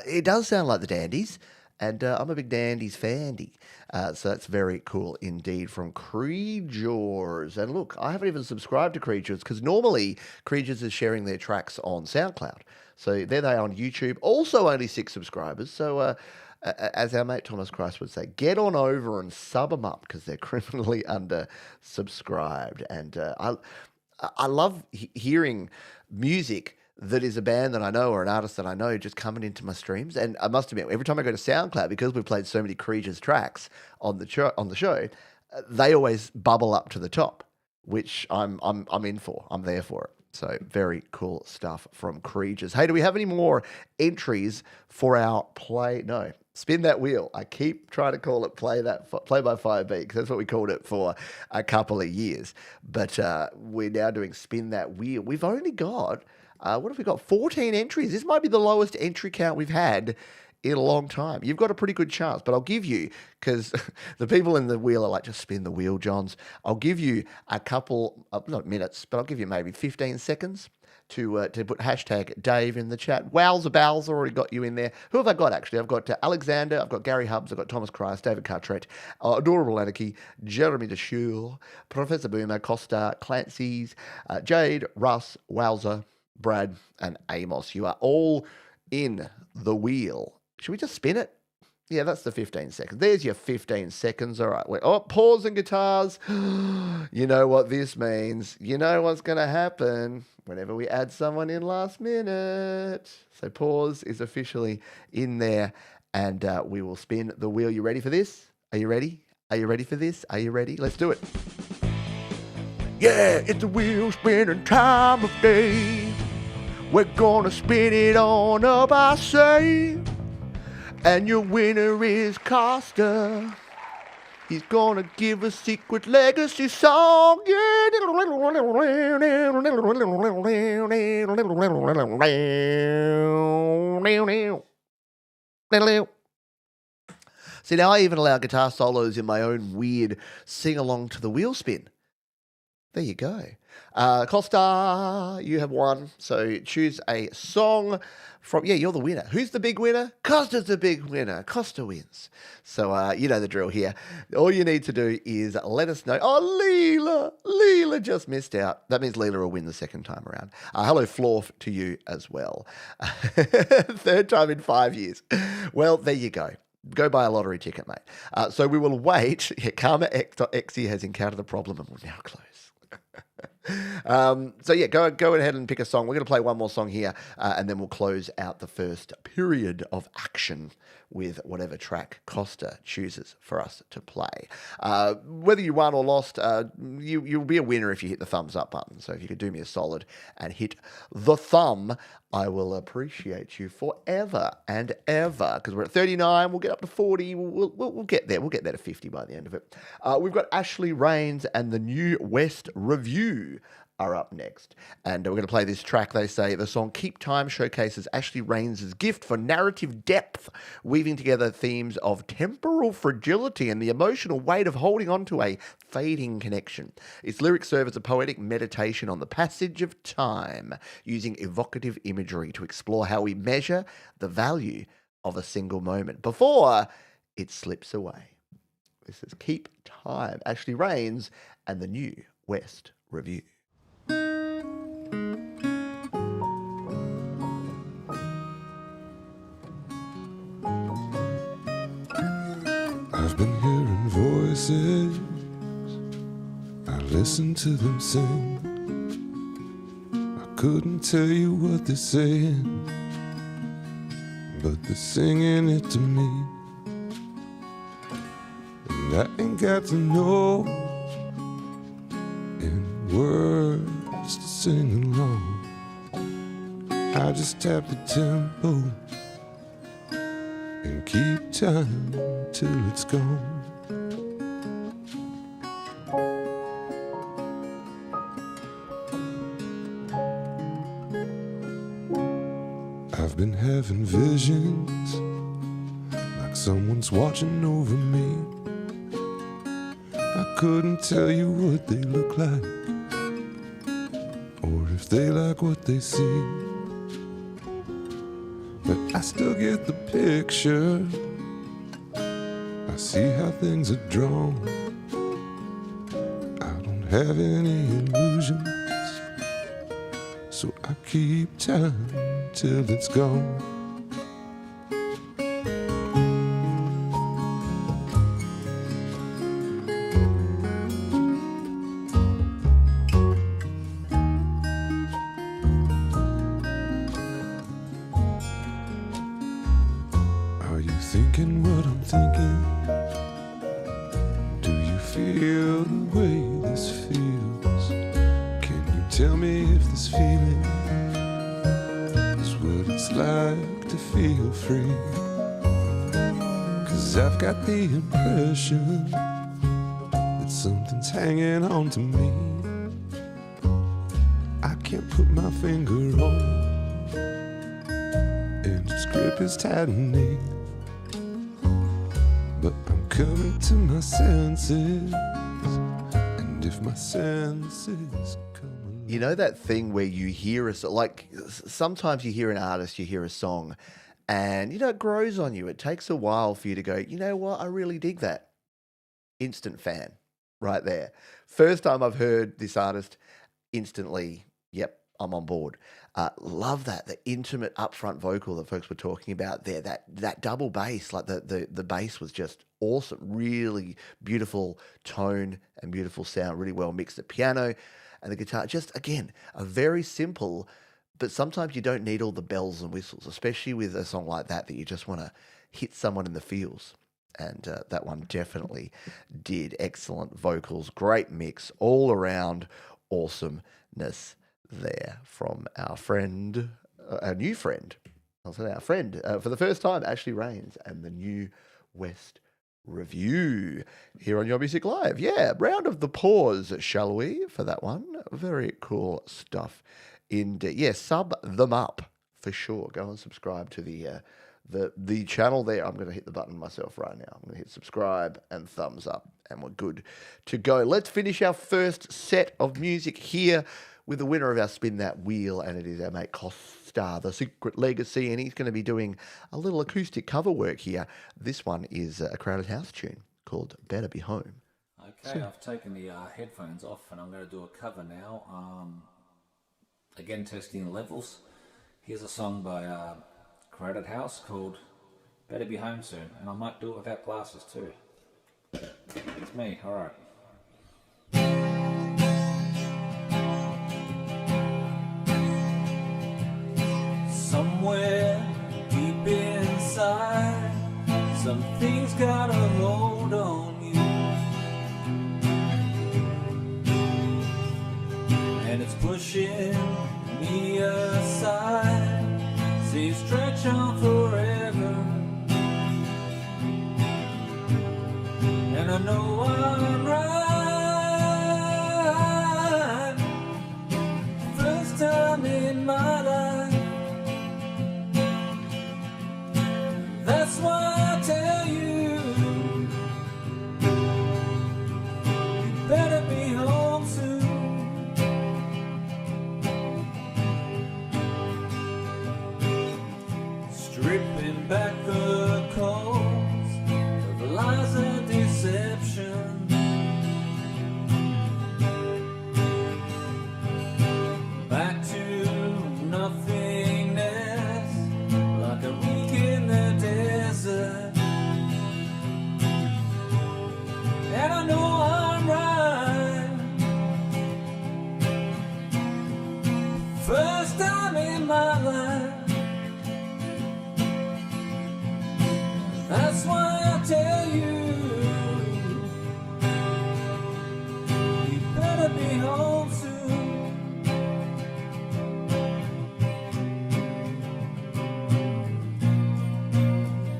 Speaker 2: It does sound like the Dandies, and I'm a big Dandies fandy. So that's very cool indeed from Creatures. And look, I haven't even subscribed to Creatures because normally Creatures is sharing their tracks on SoundCloud. So there they are on YouTube. Also only 6 subscribers. So as our mate Thomas Christ would say, get on over and sub them up because they're criminally under subscribed. And I love hearing music that is a band that I know or an artist that I know just coming into my streams. And I must admit, every time I go to SoundCloud, because we've played so many Creatures tracks on the show, they always bubble up to the top, which I'm in for. I'm there for it. So very cool stuff from Creatures. Hey, do we have any more entries for our Spin That Wheel? I keep trying to call it Play by Fire Beat because that's what we called it for a couple of years. But we're now doing Spin That Wheel. We've only got, what have we got? 14 entries. This might be the lowest entry count we've had in a long time. You've got a pretty good chance, but I'll give you, because the people in the wheel are like, just spin the wheel, Johns. I'll give you a couple, not minutes, but I'll give you maybe 15 seconds to put hashtag Dave in the chat. Wowza Bowls already got you in there. Who have I got, actually? I've got Alexander, I've got Gary Hubbs, I've got Thomas Christ, David Cartret, Adorable Anarchy, Jeremy DeShule, Professor Boomer, Costa, Clancy's, Jade, Russ, Wowza, Brad, and Amos. You are all in the wheel. Should we just spin it? Yeah, that's the 15 seconds. There's your 15 seconds. All right. Pause and guitars. You know what this means. You know what's going to happen whenever we add someone in last minute. So pause is officially in there, and we will spin the wheel. You ready for this? Are you ready? Are you ready for this? Are you ready? Let's do it. Yeah, it's a wheel spinning time of day. We're going to spin it on up, I say. And your winner is Costa. He's gonna give a secret legacy song. See, now I even allow guitar solos in my own weird sing-along to the wheel spin. There you go. Costa, you have won. So choose a song from... Yeah, you're the winner. Who's the big winner? Costa's the big winner. Costa wins. So you know the drill here. All you need to do is let us know. Oh, Leela just missed out. That means Leela will win the second time around. Hello, Floor, to you as well. Third time in 5 years. Well, there you go. Go buy a lottery ticket, mate. So we will wait. Yeah, Karma.exe has encountered the problem and will now close. So yeah, go ahead and pick a song. We're going to play one more song here, and then we'll close out the first period of action with whatever track Costa chooses for us to play. Whether you won or lost, you'll be a winner if you hit the thumbs up button. So if you could do me a solid and hit the thumb, I will appreciate you forever and ever, because we're at 39. We'll get up to 40. We'll get there. We'll get there to 50 by the end of it. We've got Ashley Rains and the New West Review are up next. And we're going to play this track. They say the song Keep Time showcases Ashley Rains' gift for narrative depth, weaving together themes of temporal fragility and the emotional weight of holding on to a fading connection. Its lyrics serve as a poetic meditation on the passage of time, using evocative imagery to explore how we measure the value of a single moment before it slips away. This is Keep Time, Ashley Rains and the New West Review.
Speaker 6: I've been hearing voices, I listen to them sing. I couldn't tell you what they're saying, but they're singing it to me. And I ain't got to know in words to sing along. I just tap the tempo and keep time till it's gone. I've been having visions like someone's watching over me, couldn't tell you what they look like, or if they like what they see. But I still get the picture. I see how things are drawn. I don't have any illusions, so I keep time till it's gone. Are you thinking what I'm thinking? Do you feel the way this feels? Can you tell me if this feeling is what it's like to feel free? 'Cause I've got the impression that something's hanging on to me. I can't put my finger on, and its grip is tightening. But I'm coming to my senses, and if my senses come along.
Speaker 2: You know that thing where you hear sometimes you hear an artist, you hear a song, and it grows on you. It takes a while for you to go, you know what, I really dig that. Instant fan right there. First time I've heard this artist, instantly, yep, I'm on board. Love that, the intimate upfront vocal that folks were talking about there, that double bass, like the bass was just awesome, really beautiful tone and beautiful sound, really well mixed. The piano and the guitar, just again, a very simple, but sometimes you don't need all the bells and whistles, especially with a song like that you just want to hit someone in the feels. And that one definitely did. Excellent vocals, great mix, all around awesomeness there from our friend, our new friend, I'll say our friend, for the first time, Ashley Rains and the New West Review here on Your Music Live. Yeah, round of the pause, shall we, for that one? Very cool stuff indeed. Yeah, sub them up for sure. Go and subscribe to the channel there. I'm going to hit the button myself right now. I'm going to hit subscribe and thumbs up, and we're good to go. Let's finish our first set of music here with the winner of our Spin That Wheel, and it is our mate Costa, The Secret Legacy, and he's going to be doing a little acoustic cover work here. This one is a Crowded House tune called Better Be Home.
Speaker 7: Okay, I've taken the headphones off, and I'm going to do a cover now. Again, testing the levels. Here's a song by Crowded House called Better Be Home Soon, and I might do it without glasses too. It's me, alright. Somewhere deep inside, something's got a hold on you, and it's pushing me aside. See it stretch on forever, and I know I'm right. First time in my life. That's why I tell you, you better be home soon. Stripping back the coals of lies and deception, back to nothingness, like a week in the desert. And I know I'm right. First time in my life. That's why I tell you, you better be home soon.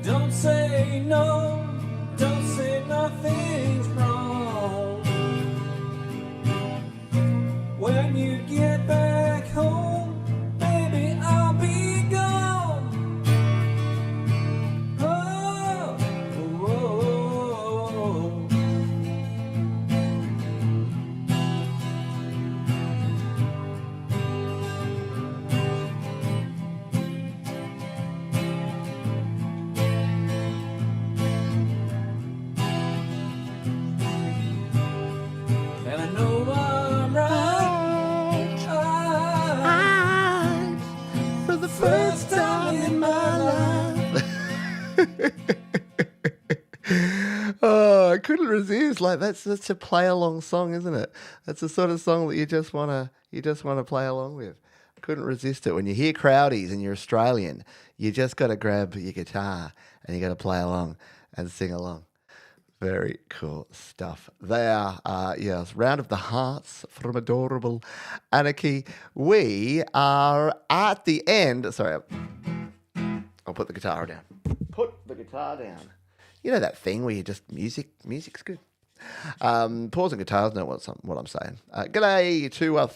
Speaker 7: Don't say no, don't say nothing's wrong. When you get back home, baby, I'll be gone. Oh, oh, oh, oh.
Speaker 2: resist. Like that's a play along song, isn't it? That's the sort of song that you just wanna play along with. Couldn't resist it. When you hear Crowdies and you're Australian, you just got to grab your guitar and you got to play along and sing along. Very cool stuff. They are, yes, Round of the Hearts from Adorable Anarchy. We are at the end. Sorry, I'll put the guitar down. Put the guitar down. You know that thing where you just, music's good. Pausing guitars know what I'm saying. G'day to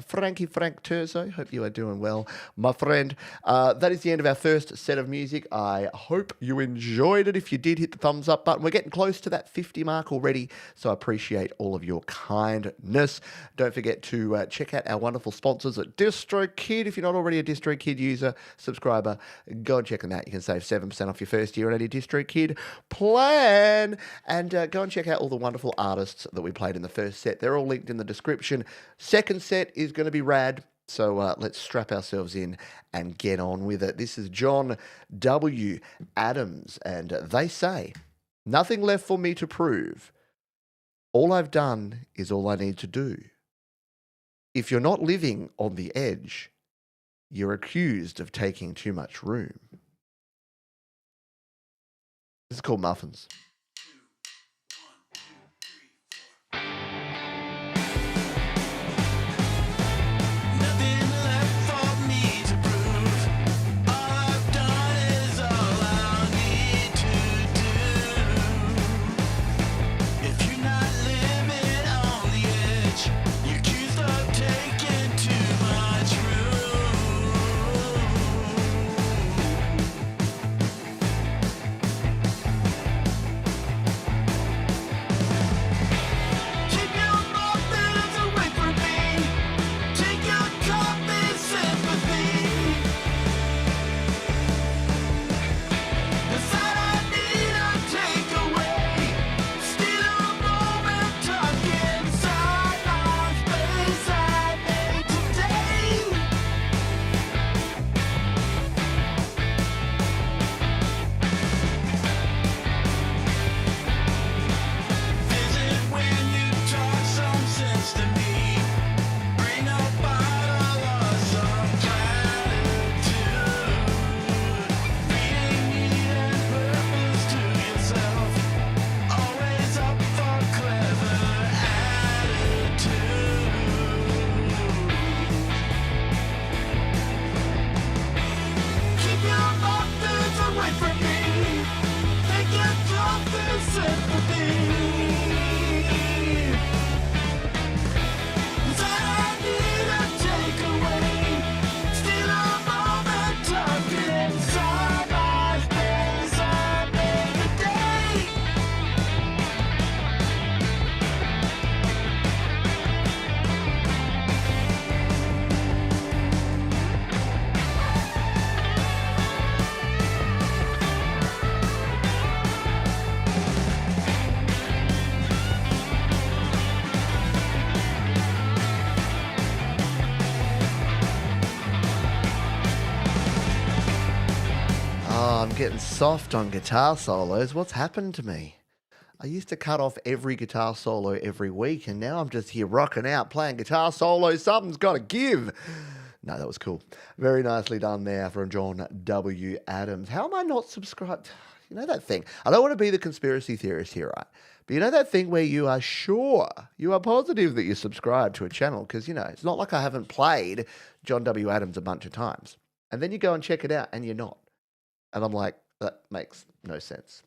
Speaker 2: Frankie Turso. Hope you are doing well, my friend. That is the end of our first set of music. I hope you enjoyed it. If you did, hit the thumbs up button. We're getting close to that 50 mark already, so I appreciate all of your kindness. Don't forget to check out our wonderful sponsors at DistroKid. If you're not already a DistroKid user, subscriber, go and check them out. You can save 7% off your first year on any DistroKid plan. And go and check out all the wonderful artists that we played in the first set. They're all linked in the description. Second set is going to be rad, so let's strap ourselves in and get on with it. This is John W. Adams, and they say, "Nothing left for me to prove. All I've done is all I need to do. If you're not living on the edge, you're accused of taking too much room." This is called Muffins. I'm getting soft on guitar solos. What's happened to me? I used to cut off every guitar solo every week, and now I'm just here rocking out, playing guitar solos. Something's got to give. No, that was cool. Very nicely done there from John W. Adams. How am I not subscribed? You know that thing? I don't want to be the conspiracy theorist here, right? But you know that thing where you are sure, you are positive that you subscribe to a channel because, you know, it's not like I haven't played John W. Adams a bunch of times. And then you go and check it out and you're not. And I'm like, that makes no sense.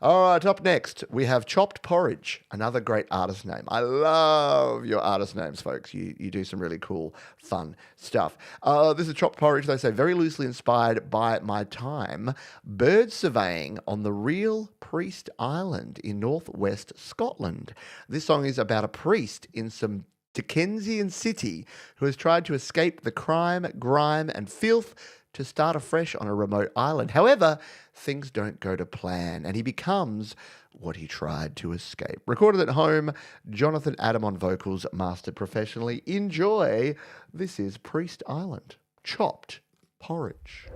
Speaker 2: All right, up next, we have Chopped Porridge, another great artist name. I love your artist names, folks. You do some really cool, fun stuff. This is Chopped Porridge, they say, very loosely inspired by my time bird surveying on the real Priest Island in northwest Scotland. This song is about a priest in some Dickensian city who has tried to escape the crime, grime, and filth to start afresh on a remote island. However, things don't go to plan, and he becomes what he tried to escape. Recorded at home, Jonathan Adam on vocals, mastered professionally. Enjoy. This is Priest Island, Chopped Porridge.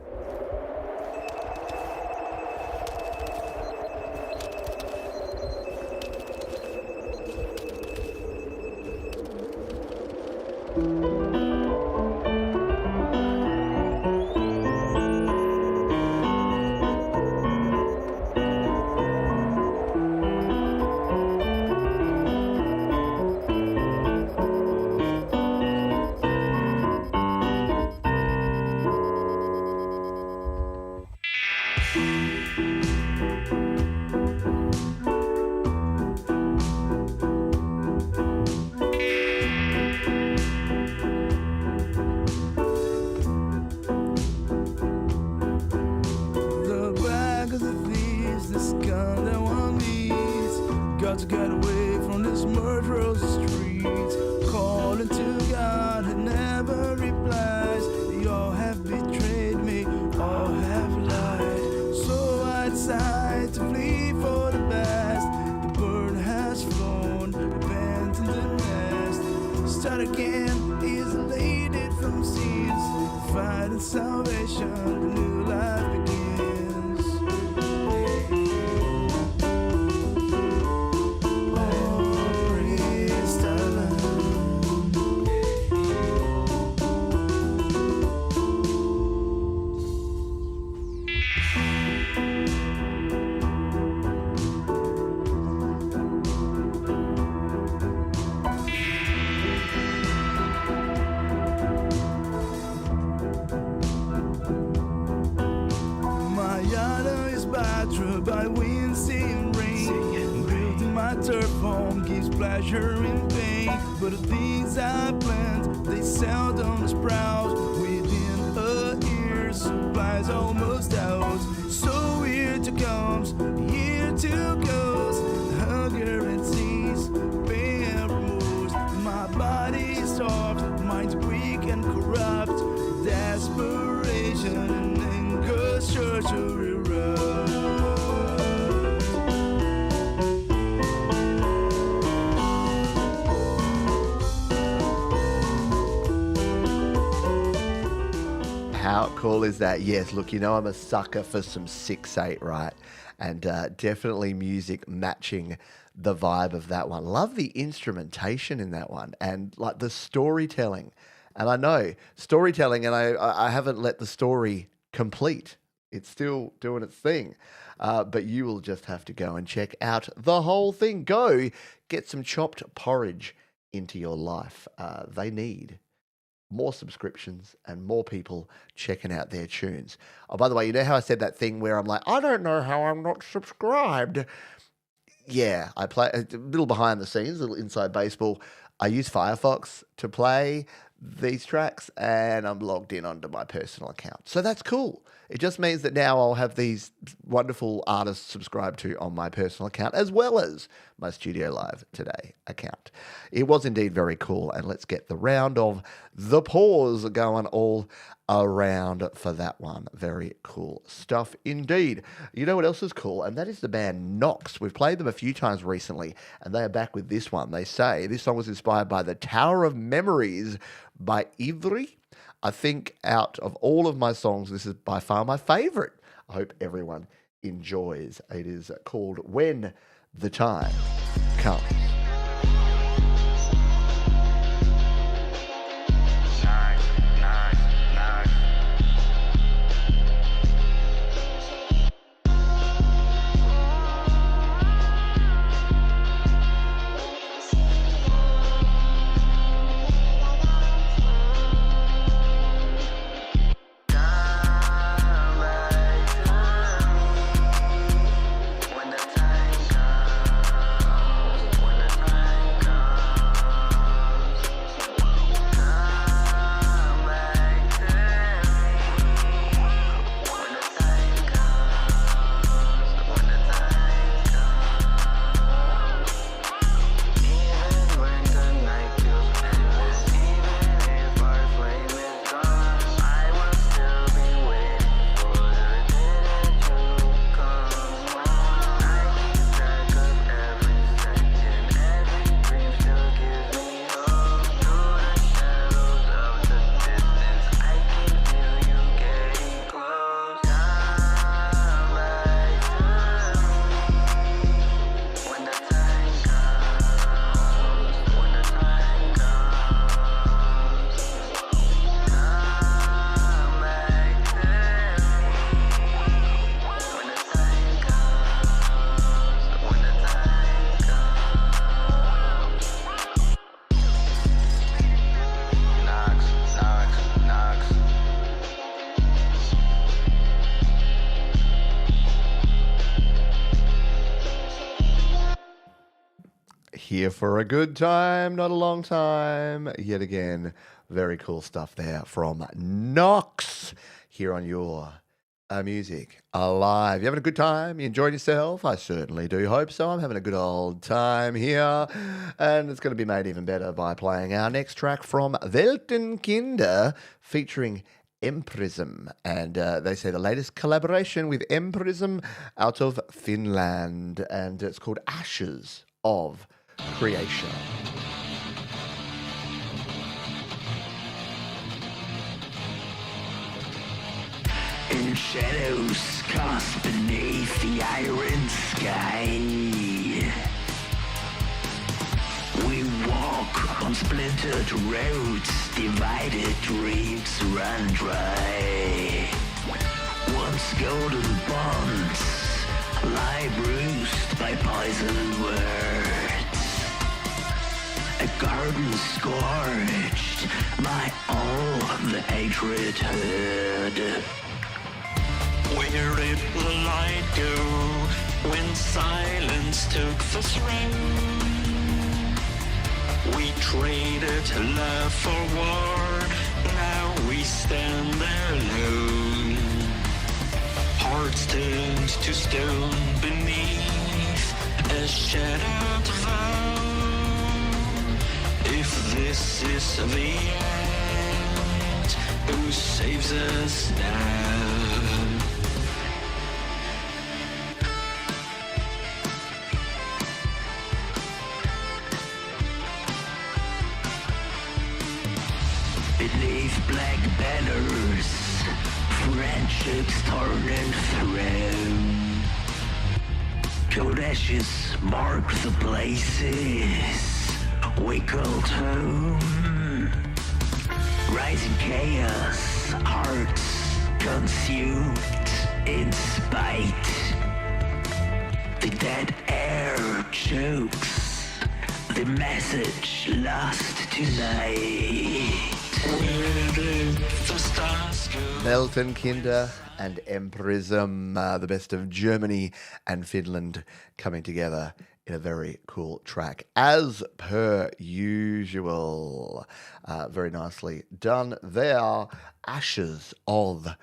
Speaker 8: The bag of the thieves, this gun that one needs. Got to get away from this murderous streets. Calling to God who never replies. They all have betrayed me, all have lied. So I decide to flee for the best. The bird has flown, abandoned the nest. Start again, isolated from scenes. Finding salvation, the new life begins. Oh, praise the Lamb. My yard is battered by wind, sea, and rain. Building my turf home gives pleasure in pain. But the things I plant, they seldom sprout. Within a year, supplies almost out. So year to comes, year to goes. Hunger and seas, pain and remorse. My body is soft, mind's weak and corrupt. Desperation and anger sure to erupt.
Speaker 2: How cool is that? Yes, look, you know I'm a sucker for some 6/8, right? And definitely music matching the vibe of that one. Love the instrumentation in that one and like the storytelling. And I know storytelling, and I haven't let the story complete. It's still doing its thing. But you will just have to go and check out the whole thing. Go get some chopped porridge into your life. They need more subscriptions and more people checking out their tunes. Oh, by the way, you know how I said that thing where I'm like, I don't know how I'm not subscribed. Yeah, I play a little behind the scenes, a little inside baseball. I use Firefox to play these tracks and I'm logged in onto my personal account. So that's cool. It just means that now I'll have these wonderful artists subscribed to on my personal account as well as my Studio Live Today account. It was indeed very cool, and let's get the round of the pause going all around for that one. Very cool stuff indeed. You know what else is cool? And that is the band Nox. We've played them a few times recently, and they are back with this one. They say this song was inspired by The Tower of Memories by Ivry. I think out of all of my songs, this is by far my favorite. I hope everyone enjoys. It is called When the Time Comes.
Speaker 1: When the time comes, when
Speaker 2: Here for a good time, not a long time. Yet again, very cool stuff there from Knox here on your music alive. You having a good time? You enjoying yourself? I certainly do hope so. I'm having a good old time here, and it's going to be made even better by playing our next track from Weltenkinder featuring Emprism, and they say the latest collaboration with Emprism out of Finland, and it's called Ashes of Creation.
Speaker 9: In shadows cast beneath the iron sky, we walk on splintered roads, divided dreams run dry. Once golden bonds lie bruised by poisoned words, a garden scorched by all the hatred heard. Where did the light go when silence took the throne? We traded love for war, now we stand there alone. Hearts turned to stone beneath a shadowed vow. If this is the end, who saves us now? Beneath black banners, friendships torn and thrown. Cold ashes mark the places we called home. Rising chaos, hearts consumed in spite. The dead air chokes the message lost tonight.
Speaker 2: Weltenkinder and Emprism, the best of Germany and Finland coming together in a very cool track, as per usual. Very nicely done there. Ashes of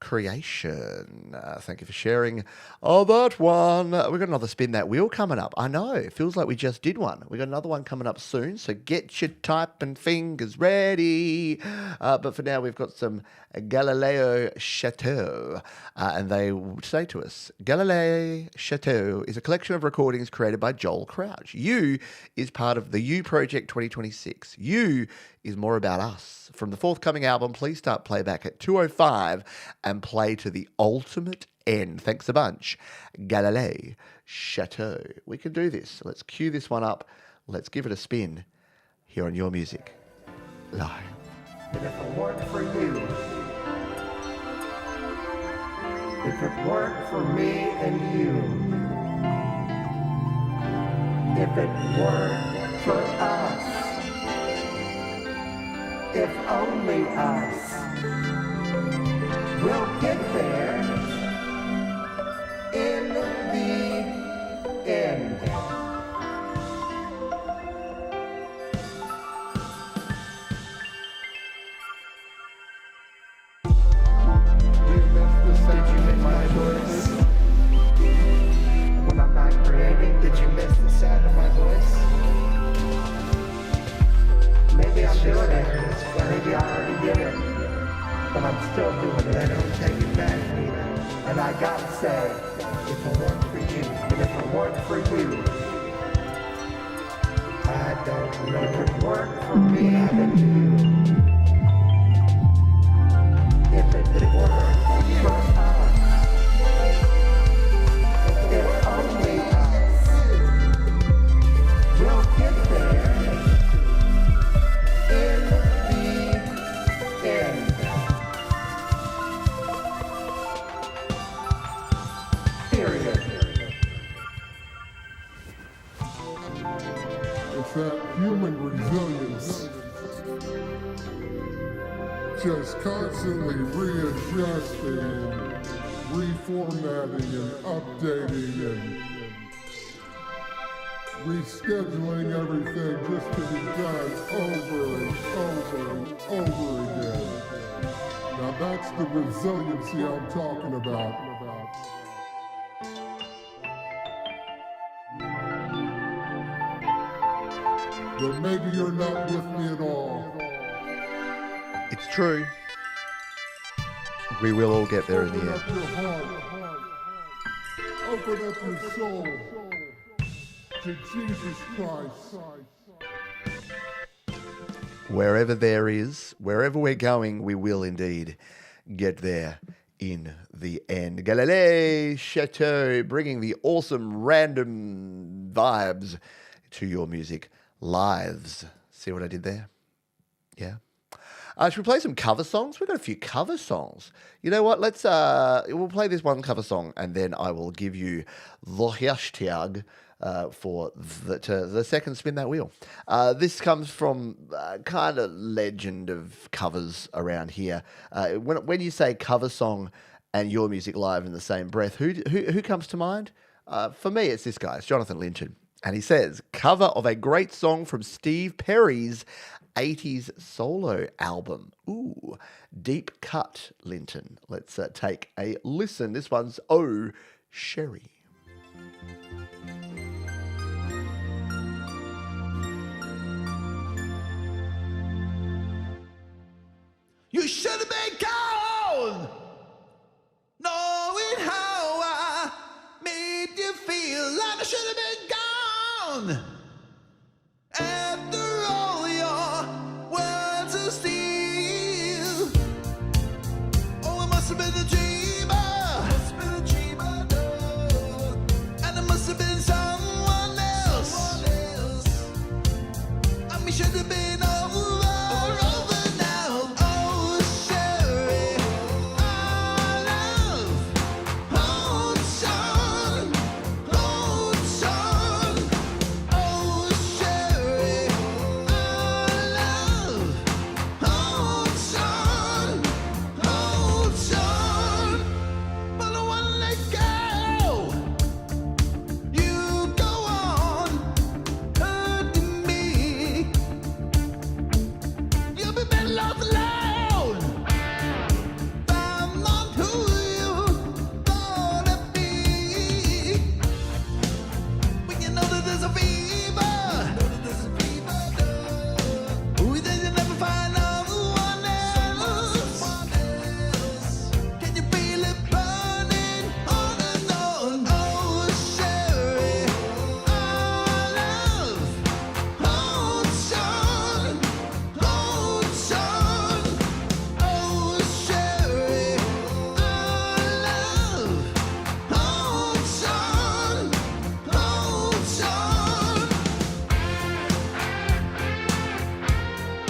Speaker 2: Creation. Thank you for sharing that one. We've got another Spin That Wheel coming up. I know, it feels like we just did one. We've got another one coming up soon, so get your type and fingers ready. But for now, we've got some Galileo Chateau. And they say to us, Galileo Chateau is a collection of recordings created by Joel Crouch. You is part of the You Project 2026. You is more about us. From the forthcoming album, please start playback at 2:05 and play to the ultimate end. Thanks a bunch. Galileo Chateau. We can do this. Let's cue this one up. Let's give it a spin here on Your Music Live.
Speaker 10: And if it weren't for you, if it weren't for me and you, if it weren't for us, if only us, we'll get there in the end. When I'm not creating, did you miss the sound of my voice? Maybe I'm doing it, maybe I already did it, but I'm still doing it. I don't take it back either. And I gotta say, if it weren't for you, and if it weren't for you, I don't know. If it weren't for me and you, if it weren't for us, if only us, we'll get there in the end. Period.
Speaker 11: It's that human resilience, just constantly readjusting and reformatting and updating and rescheduling everything just to be done over and over and over again. Now that's the resiliency I'm talking about. But maybe you're not with me at all.
Speaker 2: It's true. We will all get there in the
Speaker 11: Open
Speaker 2: end.
Speaker 11: up your heart. Open up your soul to Jesus Christ.
Speaker 2: Wherever there is, wherever we're going, we will indeed get there in the end. Galilée Chateau, bringing the awesome random vibes to your music lives. See what I did there? Yeah. Should we play some cover songs? We've got a few cover songs. You know what? We'll play this one cover song, and then I will give you the hashtag for the second spin that wheel. This comes from kind of legend of covers around here. When you say cover song and your music live in the same breath, who comes to mind? For me, it's this guy. It's Jonathan Linton. And he says, cover of a great song from Steve Perry's 80s solo album. Ooh, deep cut, Linton. Let's take a listen. This one's Oh, Sherry.
Speaker 8: You should have been gone, knowing how I made you feel. Like I should have been gone. After all your words of steel. Oh, it must have been a dreamer. Must have been a dreamer, no. And it must have been someone else. I mean, should have been over.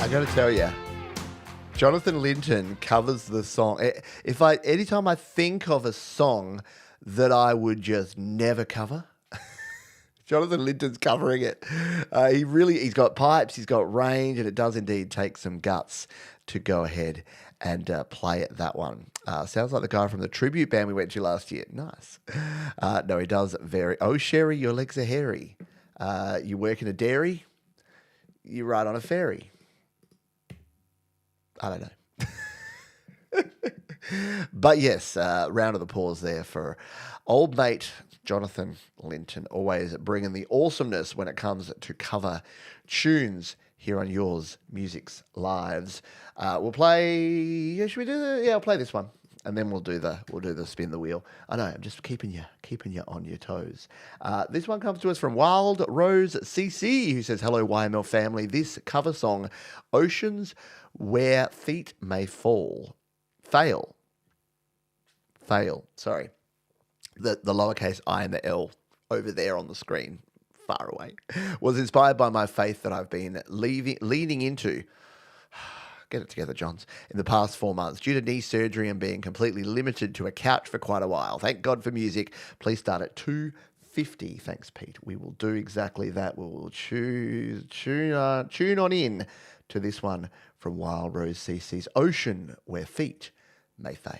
Speaker 2: I got to tell you, Jonathan Linton covers the song. Anytime I think of a song that I would just never cover, Jonathan Linton's covering it. He's got pipes, he's got range, and it does indeed take some guts to go ahead and play it, that one. Sounds like the guy from the tribute band we went to last year. Nice. No, he does very. Oh, Sherry, your legs are hairy. You work in a dairy, you ride on a ferry. I don't know. But yes, round of applause there for old mate Jonathan Linton, always bringing the awesomeness when it comes to cover tunes here on Yours Music's Lives. We'll play. Yeah, should we do the? Yeah, I'll play this one, and then we'll do the spin the wheel. I know, I'm just keeping you on your toes. This one comes to us from Wild Rose CC, who says, "Hello YML family. This cover song, Oceans Where Feet May Fail. Sorry, the lowercase I and the L over there on the screen, far away, was inspired by my faith that I've been leaning into." Get it together, Johns. In the past 4 months, due to knee surgery and being completely limited to a couch for quite a while. Thank God for music. Please start at 2:50. Thanks, Pete. We will do exactly that. We will tune on in to this one from Wild Rose CC's Ocean Where Feet May Fail.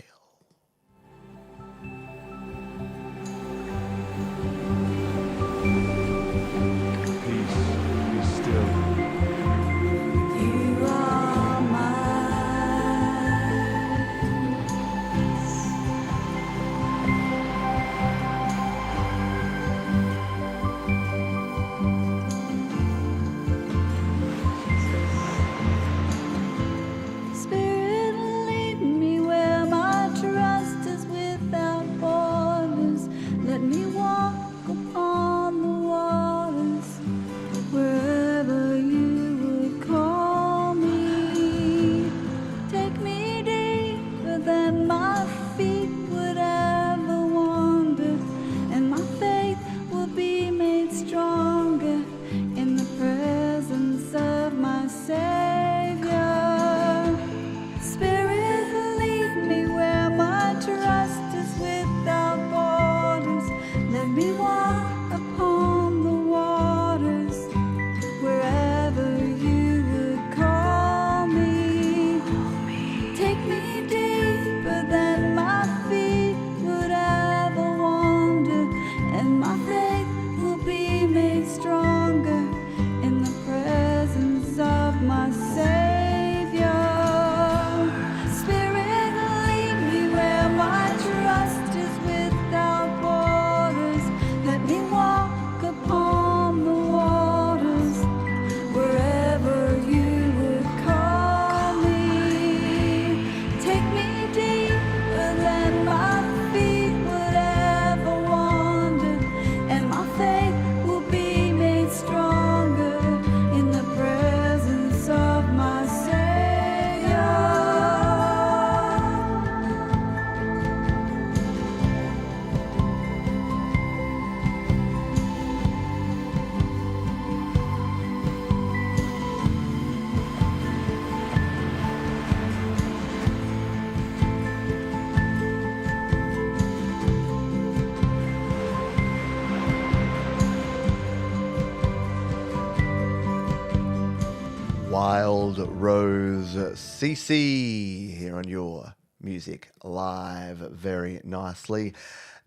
Speaker 2: Rose CC here on your Music Live. Very nicely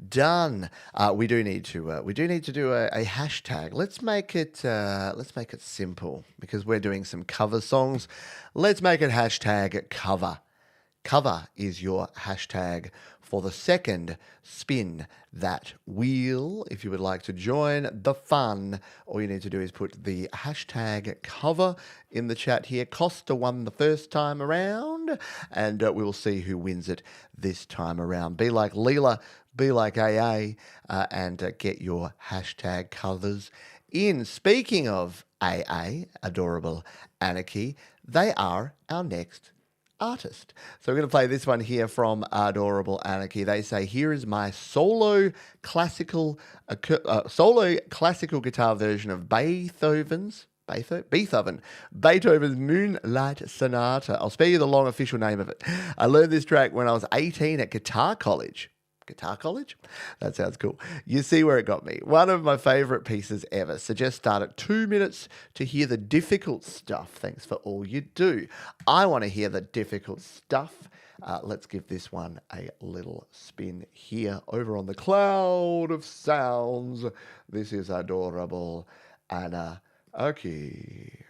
Speaker 2: done. We do need to do a hashtag. Let's make it simple because we're doing some cover songs. Let's make it hashtag cover. Cover is your hashtag for the second Spin That Wheel. If you would like to join the fun, all you need to do is put the hashtag cover in the chat here. Costa won the first time around, and we will see who wins it this time around. Be like Leela, be like AA, and get your hashtag covers in. Speaking of AA, Adorable Anarchy, they are our next artist. So we're going to play this one here from Adorable Anarchy. They say, here is my solo classical guitar version of Beethoven's Moonlight Sonata. I'll spare you the long official name of it. I learned this track when I was 18 at guitar college. Guitar college? That sounds cool. You see where it got me. One of my favorite pieces ever. Suggest start at 2 minutes to hear the difficult stuff. Thanks for all you do. I want to hear the difficult stuff. Let's give this one a little spin here over on the cloud of sounds. This is Adorable Anarchy.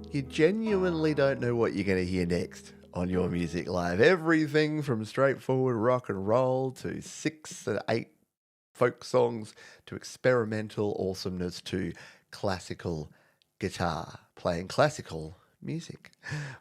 Speaker 2: You genuinely don't know what you're going to hear next on your Music Live. Everything from straightforward rock and roll to 6 and 8 folk songs to experimental awesomeness to classical guitar, playing classical music.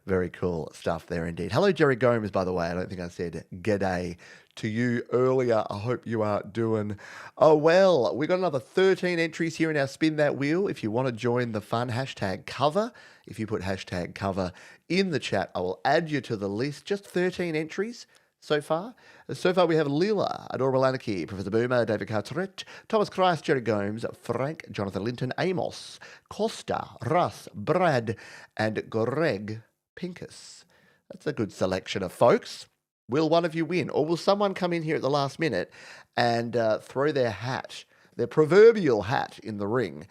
Speaker 2: Very cool stuff there indeed. Hello, Jerry Gomes, by the way. I don't think I said g'day to you earlier. I hope you are doing well. We got another 13 entries here in our Spin That Wheel. If you want to join the fun, hashtag cover. If you put hashtag cover in the chat, I will add you to the list. Just 13 entries so far. So far, we have Leela, Adorable Anarchy, Professor Boomer, David Carteret, Thomas Christ, Jerry Gomes, Frank, Jonathan Linton, Amos, Costa, Russ, Brad, and Greg Pincus. That's a good selection of folks. Will one of you win? Or will someone come in here at the last minute and throw their hat, their proverbial hat, in the ring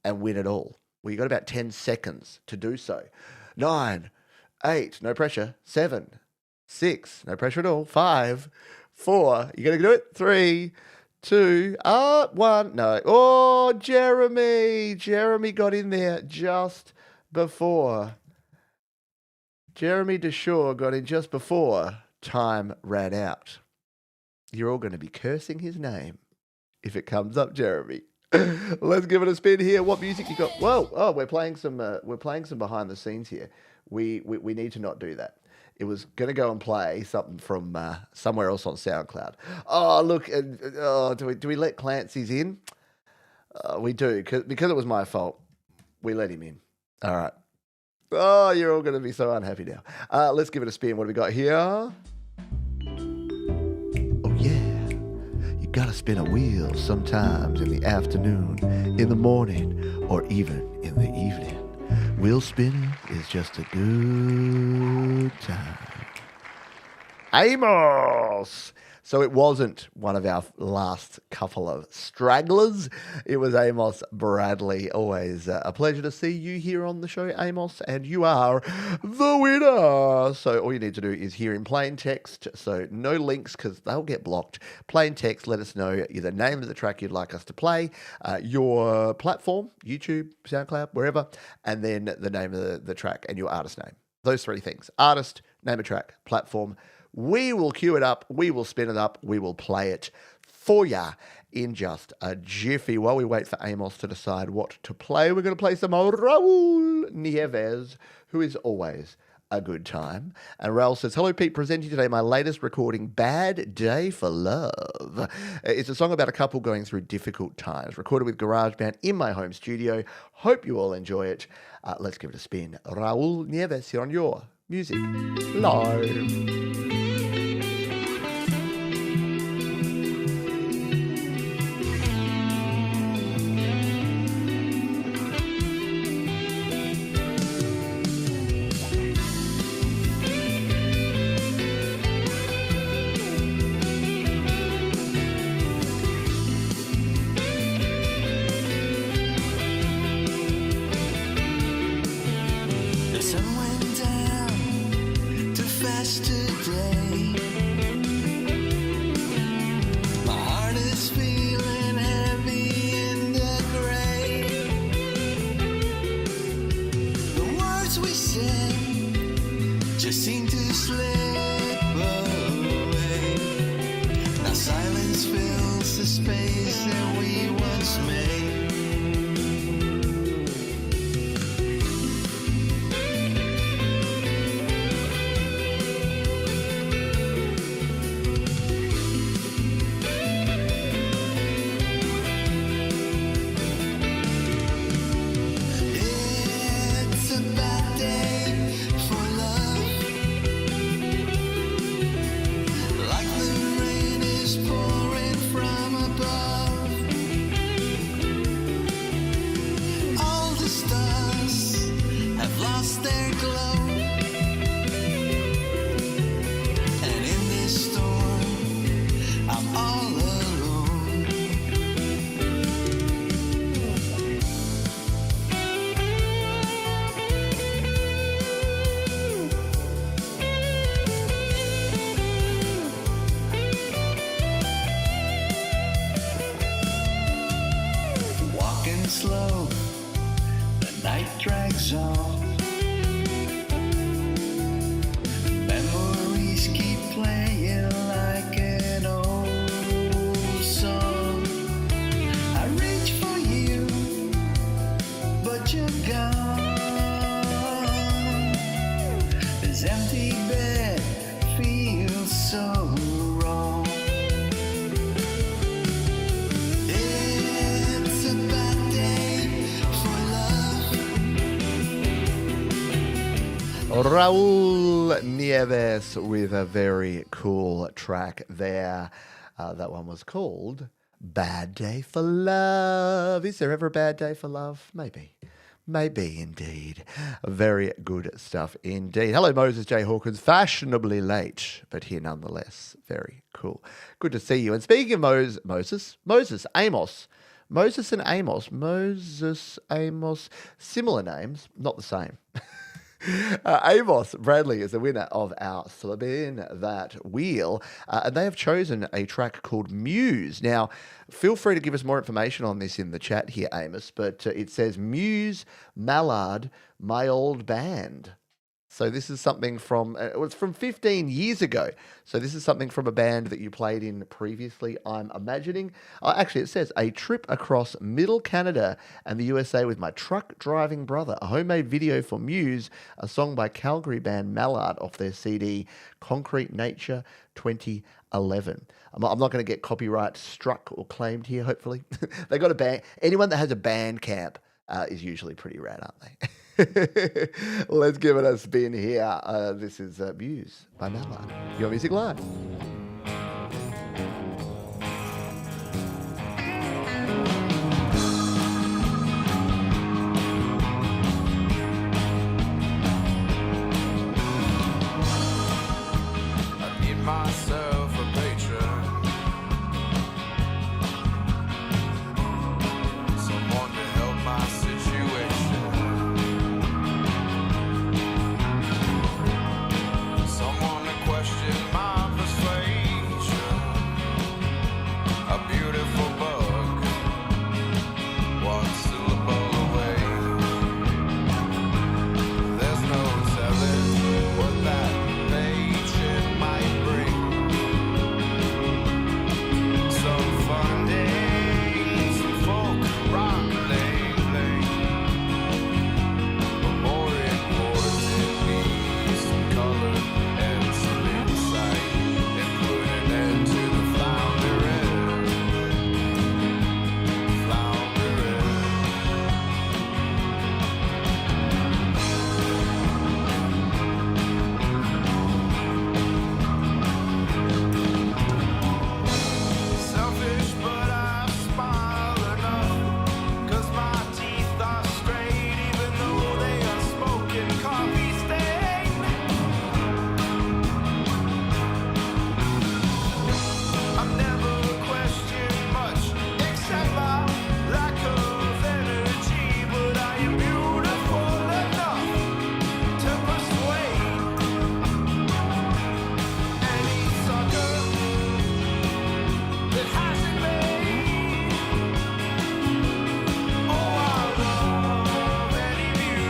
Speaker 2: and win it all? Well, you got about 10 seconds to do so. 9, 8, no pressure. 7, 6, no pressure at all. 5, 4, you gonna do it? 3, 2, 1, no. Oh, Jeremy got in there just before. Jeremy Deshaw got in just before time ran out. You're all going to be cursing his name if it comes up, Jeremy. Let's give it a spin here. What music you got? Whoa! Oh, we're playing some behind the scenes here. We need to not do that. It was going to go and play something from somewhere else on SoundCloud. Oh, look! Do we let Clancy's in? We do because it was my fault. We let him in. All right. Oh, you're all going to be so unhappy now. Let's give it a spin. What do we got here? Oh yeah, you got to spin a wheel sometimes in the afternoon, in the morning, or even in the evening. Wheel spinning is just a good time. Amos! So it wasn't one of our last couple of stragglers. It was Amos Bradley. Always a pleasure to see you here on the show, Amos, and you are the winner. So all you need to do is hear in plain text, so no links because they'll get blocked. Plain text, let us know the name of the track you'd like us to play, your platform, YouTube, SoundCloud, wherever, and then the name of the track and your artist name. Those three things: artist, name of track, platform. We will cue it up, we will spin it up, we will play it for ya in just a jiffy. While we wait for Amos to decide what to play, we're going to play some Raul Nieves, who is always a good time. And Raul says, hello Pete, presenting today my latest recording, Bad Day for Love. It's a song about a couple going through difficult times, recorded with GarageBand in my home studio. Hope you all enjoy it. Let's give it a spin. Raul Nieves here on your Music Live. Raul Nieves with a very cool track there. That one was called Bad Day for Love. Is there ever a bad day for love? Maybe. Maybe indeed. Very good stuff indeed. Hello, Moses J. Hawkins. Fashionably late, but here nonetheless. Very cool. Good to see you. And speaking of Moses, Amos. Moses and Amos. Moses, Amos. Similar names, not the same. Amos Bradley is the winner of our Spin That Wheel, and they have chosen a track called Muse. Now, feel free to give us more information on this in the chat here, Amos, but it says Muse Mallard, my old band. So this is something from, it was from 15 years ago. So this is something from a band that you played in previously, I'm imagining. Actually, it says, a trip across middle Canada and the USA with my truck driving brother, a homemade video for Muse, a song by Calgary band Mallard off their CD, Concrete Nature 2011. I'm not going to get copyright struck or claimed here, hopefully. They got a band. Anyone that has a band camp is usually pretty rad, aren't they? Let's give it a spin here. This is Muse by Mallard. Your Music Live.
Speaker 12: I need myself a patron, someone to help my situation, someone to question my persuasion. A beautiful bug, one syllable away. There's no telling what that patient might bring. Some funding, some folk rock lately, but more importantly, some color and some insight, and put an end to the floundering, floundering. Selfish, but I smile enough, 'cause my teeth are straight, even though they are smoking coffee stain. I've never questioned much, except my lack of energy, but I am beautiful enough to persuade any sucker that hasn't made. Oh, I love any view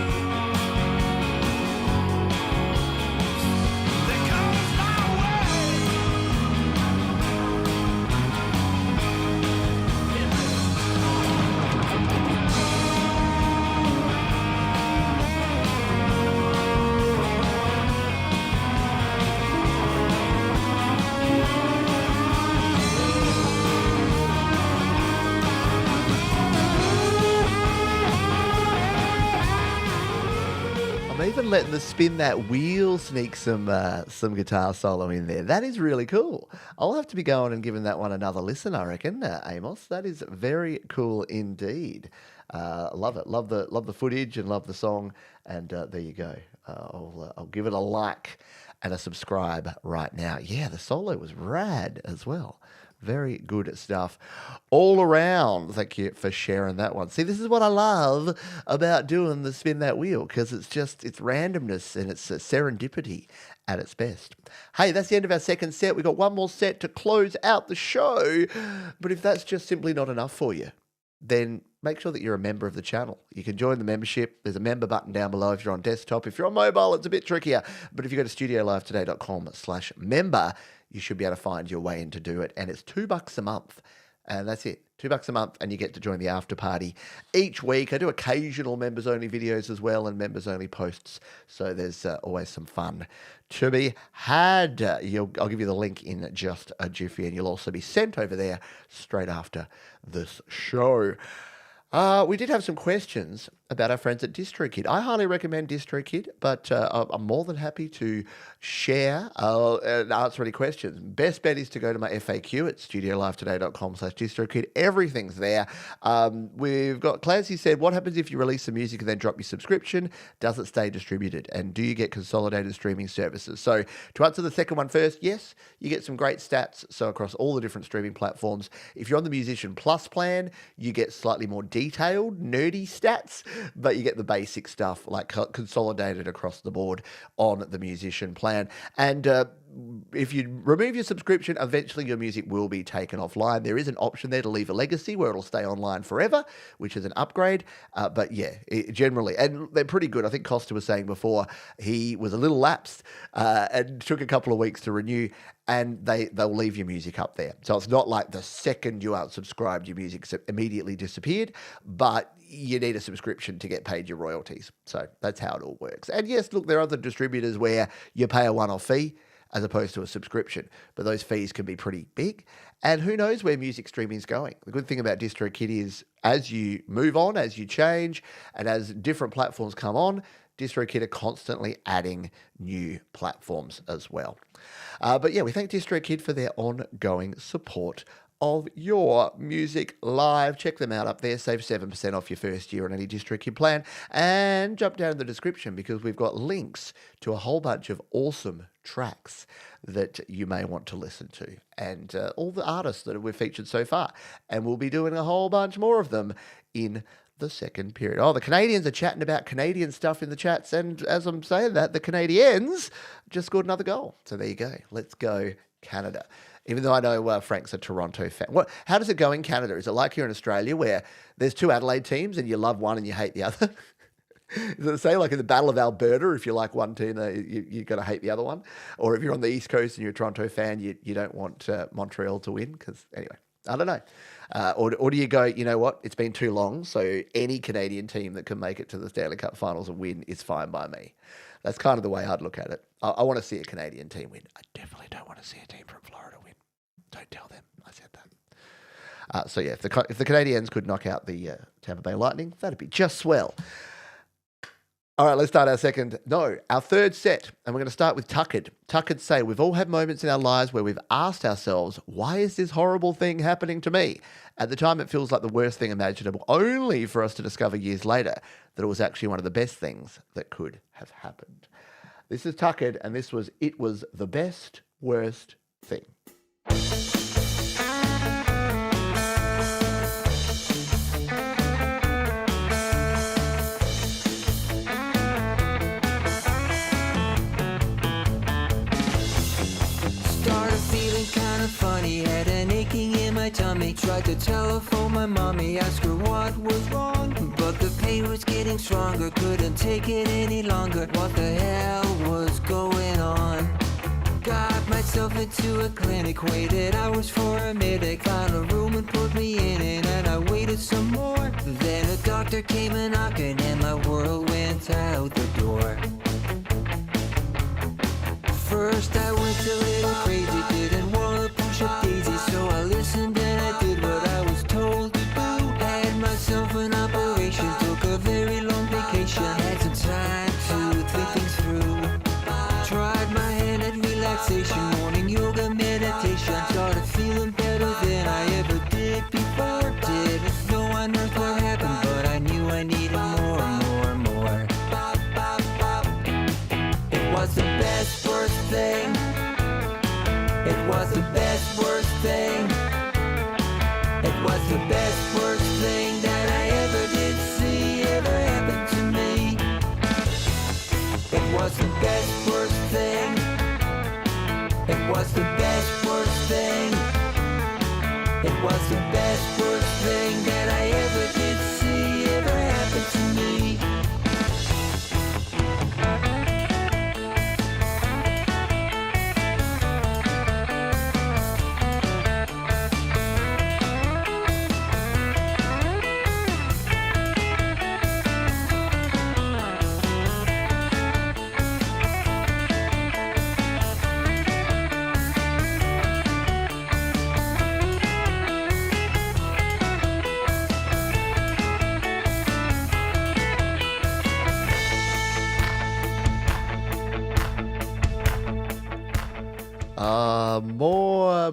Speaker 12: that comes my
Speaker 2: I'm even letting the Spin That Wheel sneak some guitar solo in there. That is really cool. I'll have to be going and giving that one another listen, I reckon, Amos. That is very cool indeed. Love it. Love the footage and love the song. And there you go. I'll give it a like and a subscribe right now. Yeah, the solo was rad as well. Very good stuff all around. Thank you for sharing that one. See, this is what I love about doing the Spin That Wheel, because it's randomness and it's serendipity at its best. Hey, that's the end of our second set. We've got one more set to close out the show. But if that's just simply not enough for you, then make sure that you're a member of the channel. You can join the membership. There's a member button down below if you're on desktop. If you're on mobile, it's a bit trickier. But if you go to studiolivetoday.com/member, you should be able to find your way in to do it. And it's $2 a month. And that's it. $2 a month, and you get to join the after party each week. I do occasional members-only videos as well and members-only posts. So there's always some fun to be had. I'll give you the link in just a jiffy, and you'll also be sent over there straight after this show. We did have some questions about our friends at DistroKid. I highly recommend DistroKid, but I'm more than happy to share and answer any questions. Best bet is to go to my FAQ at studiolivetoday.com/DistroKid. Everything's there. We've got Clancy said, what happens if you release the music and then drop your subscription? Does it stay distributed? And do you get consolidated streaming services? So to answer the second one first, yes, you get some great stats. So across all the different streaming platforms, if you're on the Musician Plus plan, you get slightly more detailed, nerdy stats, but you get the basic stuff like consolidated across the board on the Musician plan. And if you remove your subscription, eventually your music will be taken offline. There is an option there to leave a legacy where it'll stay online forever, which is an upgrade. But yeah, generally, and they're pretty good. I think Costa was saying before he was a little lapsed and took a couple of weeks to renew, and they'll leave your music up there. So it's not like the second you unsubscribed, your music immediately disappeared, but you need a subscription to get paid your royalties. So that's how it all works. And yes, look, there are other distributors where you pay a one-off fee as opposed to a subscription, but those fees can be pretty big. And who knows where music streaming is going. The good thing about DistroKid is as you move on, as you change, and as different platforms come on, DistroKid are constantly adding new platforms as well. But yeah, we thank DistroKid for their ongoing support of your music live. Check them out up there. Save 7% off your first year on any DistroKid plan. And jump down in the description because we've got links to a whole bunch of awesome tracks that you may want to listen to. And all the artists that we've featured so far. And we'll be doing a whole bunch more of them in the second period. Oh, the Canadians are chatting about Canadian stuff in the chats. And as I'm saying that, the Canadians just scored another goal. So there you go. Let's go Canada. Even though I know Frank's a Toronto fan. How does it go in Canada? Is it like here in Australia where there's two Adelaide teams and you love one and you hate the other? Is it the same like in the Battle of Alberta? If you like one team, you're going to hate the other one. Or if you're on the East Coast and you're a Toronto fan, you don't want Montreal to win? Because anyway, I don't know. Or do you go, you know what? It's been too long, so any Canadian team that can make it to the Stanley Cup Finals and win is fine by me. That's kind of the way I'd look at it. I want to see a Canadian team win. I definitely don't want to see a team from Florida win. Don't tell them I said that. So yeah, if the Canadians could knock out the Tampa Bay Lightning, that'd be just swell. All right, let's start our third set. And we're going to start with Tucked. Tucked say, we've all had moments in our lives where we've asked ourselves, why is this horrible thing happening to me? At the time, it feels like the worst thing imaginable, only for us to discover years later that it was actually one of the best things that could have happened. This is Tucked, and this was It Was the Best, Worst Thing.
Speaker 1: Funny, had an aching in my tummy. Tried to telephone my mommy, ask her what was wrong, but the pain was getting stronger. Couldn't take it any longer. What the hell was going on? Got myself into a clinic, waited hours for a medic. Found a room and put me in it, and I waited some more. Then a doctor came a knocking, and my world went out the door. First I went a little crazy, didn't want to push a daisy, so I listened and I did what I was told to do. Had myself an operation, took a very long vacation, had some time to think things through. Tried my hand at relaxation, morning yoga, meditation. Started feeling better than I ever did before. Didn't know on earth what happened, but I knew I needed more. It was the best, worst thing. It was the best, worst thing. It was the best, worst thing that I ever did see ever happen to me. It was the best, worst thing. It was the best, worst thing. It was the best, worst thing that I ever did see ever happen to me.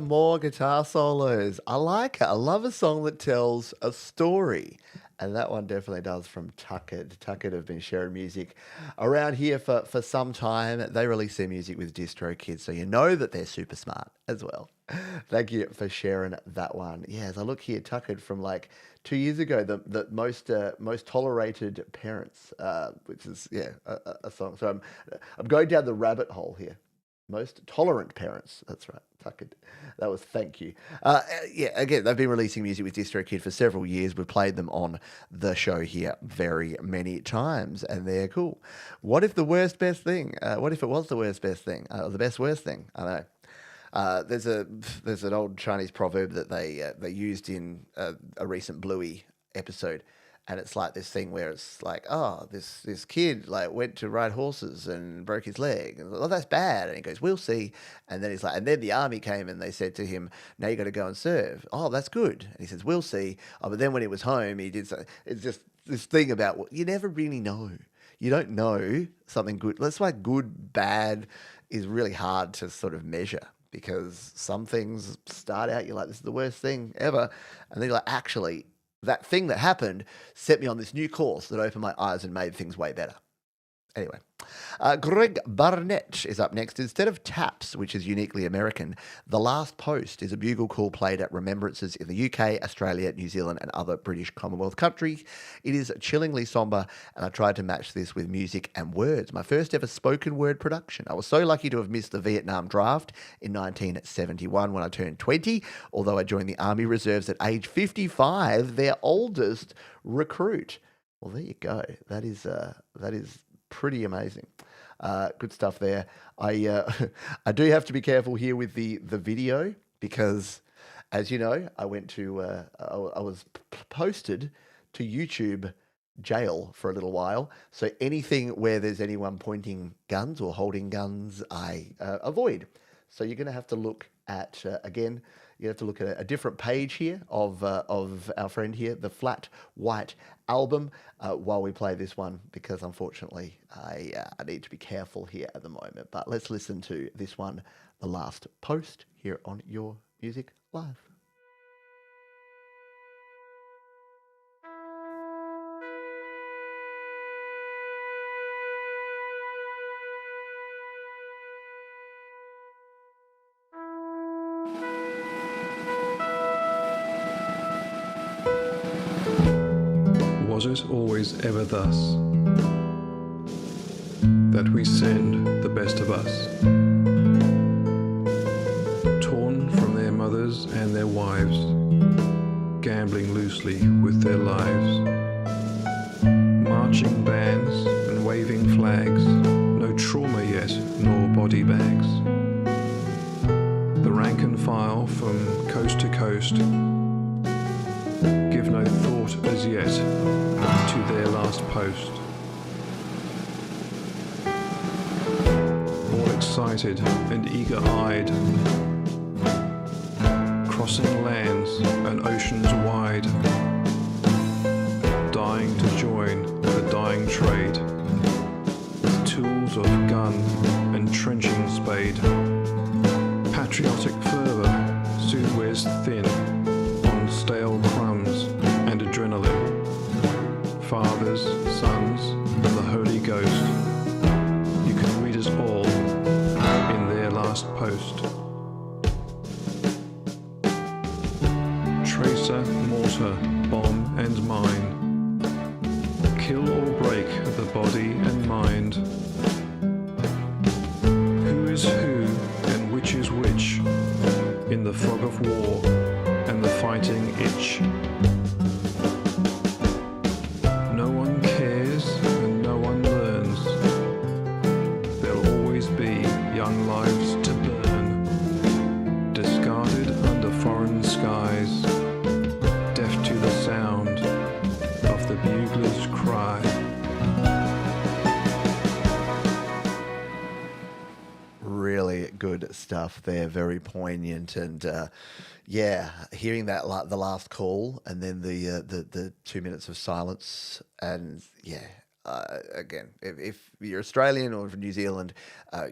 Speaker 2: More guitar solos. I like it. I love a song that tells a story. And that one definitely does from Tucked. Tucked have been sharing music around here for some time. They release their music with DistroKid, so you know that they're super smart as well. Thank you for sharing that one. Yeah, as I look here, Tucked from like 2 years ago, the most tolerated parents, which is a song. So I'm going down the rabbit hole here. Most tolerant parents. That's right. That was thank you. Yeah, again, they've been releasing music with DistroKid for several years. We've played them on the show here very many times, and they're cool. What if the worst best thing? What if it was the worst best thing? Or the best worst thing? I don't know. There's an old Chinese proverb that they used in a recent Bluey episode. And it's like this thing where it's like, oh, this kid like went to ride horses and broke his leg. And, oh, that's bad. And he goes, we'll see. And then he's like, and then the army came and they said to him, now you got to go and serve. Oh, that's good. And he says, we'll see. Oh, but then when he was home, he did something. It's just this thing about you never really know. You don't know something good. That's why good, bad is really hard to sort of measure. Because some things start out, you're like, this is the worst thing ever. And then you're like, actually, that thing that happened set me on this new course that opened my eyes and made things way better. Anyway, Greg Barnett is up next. Instead of taps, which is uniquely American, The Last Post is a bugle call played at remembrances in the UK, Australia, New Zealand, and other British Commonwealth countries. It is chillingly somber, and I tried to match this with music and words. My first ever spoken word production. I was so lucky to have missed the Vietnam draft in 1971 when I turned 20, although I joined the Army Reserves at age 55, their oldest recruit. Well, there you go. That is pretty amazing. Good stuff there. I do have to be careful here with the video because, as you know, I went to I was posted to YouTube jail for a little while. So anything where there's anyone pointing guns or holding guns, I avoid. So you're going to have to look at again. You have to look at a different page here of our friend here, the Flat White Album, while we play this one, because unfortunately I need to be careful here at the moment. But let's listen to this one, The Last Post, here on Your Music Live.
Speaker 6: Was it always ever thus, that we send the best of us, torn from their mothers and their wives, gambling loosely with their lives, marching bands and waving flags, no trauma yet, nor body bags, the rank and file from coast to coast, give no thought as yet to their last post. All excited and eager-eyed, crossing lands and oceans wide, dying to join the dying trade, with tools of gun and trenching spade. Patriotic fervour soon wears thin on stale crumbs and adrenaline. Fathers, sons, and the Holy Ghost, you can read us all in their last post. Tracer, mortar, bomb, and mine, kill or break the body and mind. Who is who and which is which in the fog of war and the fighting itch? No one cares and no one learns. There'll always be young lives to burn, discarded under foreign skies, deaf to the sound of the bugler's cry.
Speaker 2: Really good stuff there, very poignant, and yeah, hearing that the last call and then the 2 minutes of silence, and yeah, again, if you're Australian or from New Zealand,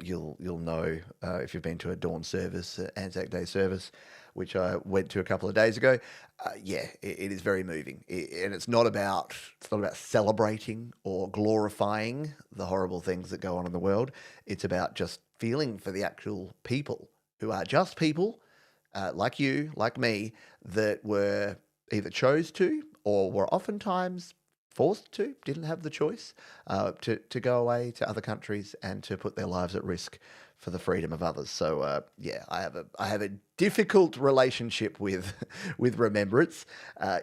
Speaker 2: you'll know if you've been to a dawn service, Anzac Day service, which I went to a couple of days ago. Yeah, it is very moving, and it's not about celebrating or glorifying the horrible things that go on in the world. It's about just feeling for the actual people who are just people, like you, like me, that were either chose to or were oftentimes forced to, didn't have the choice, to go away to other countries and to put their lives at risk for the freedom of others. So yeah, I have a difficult relationship with remembrance.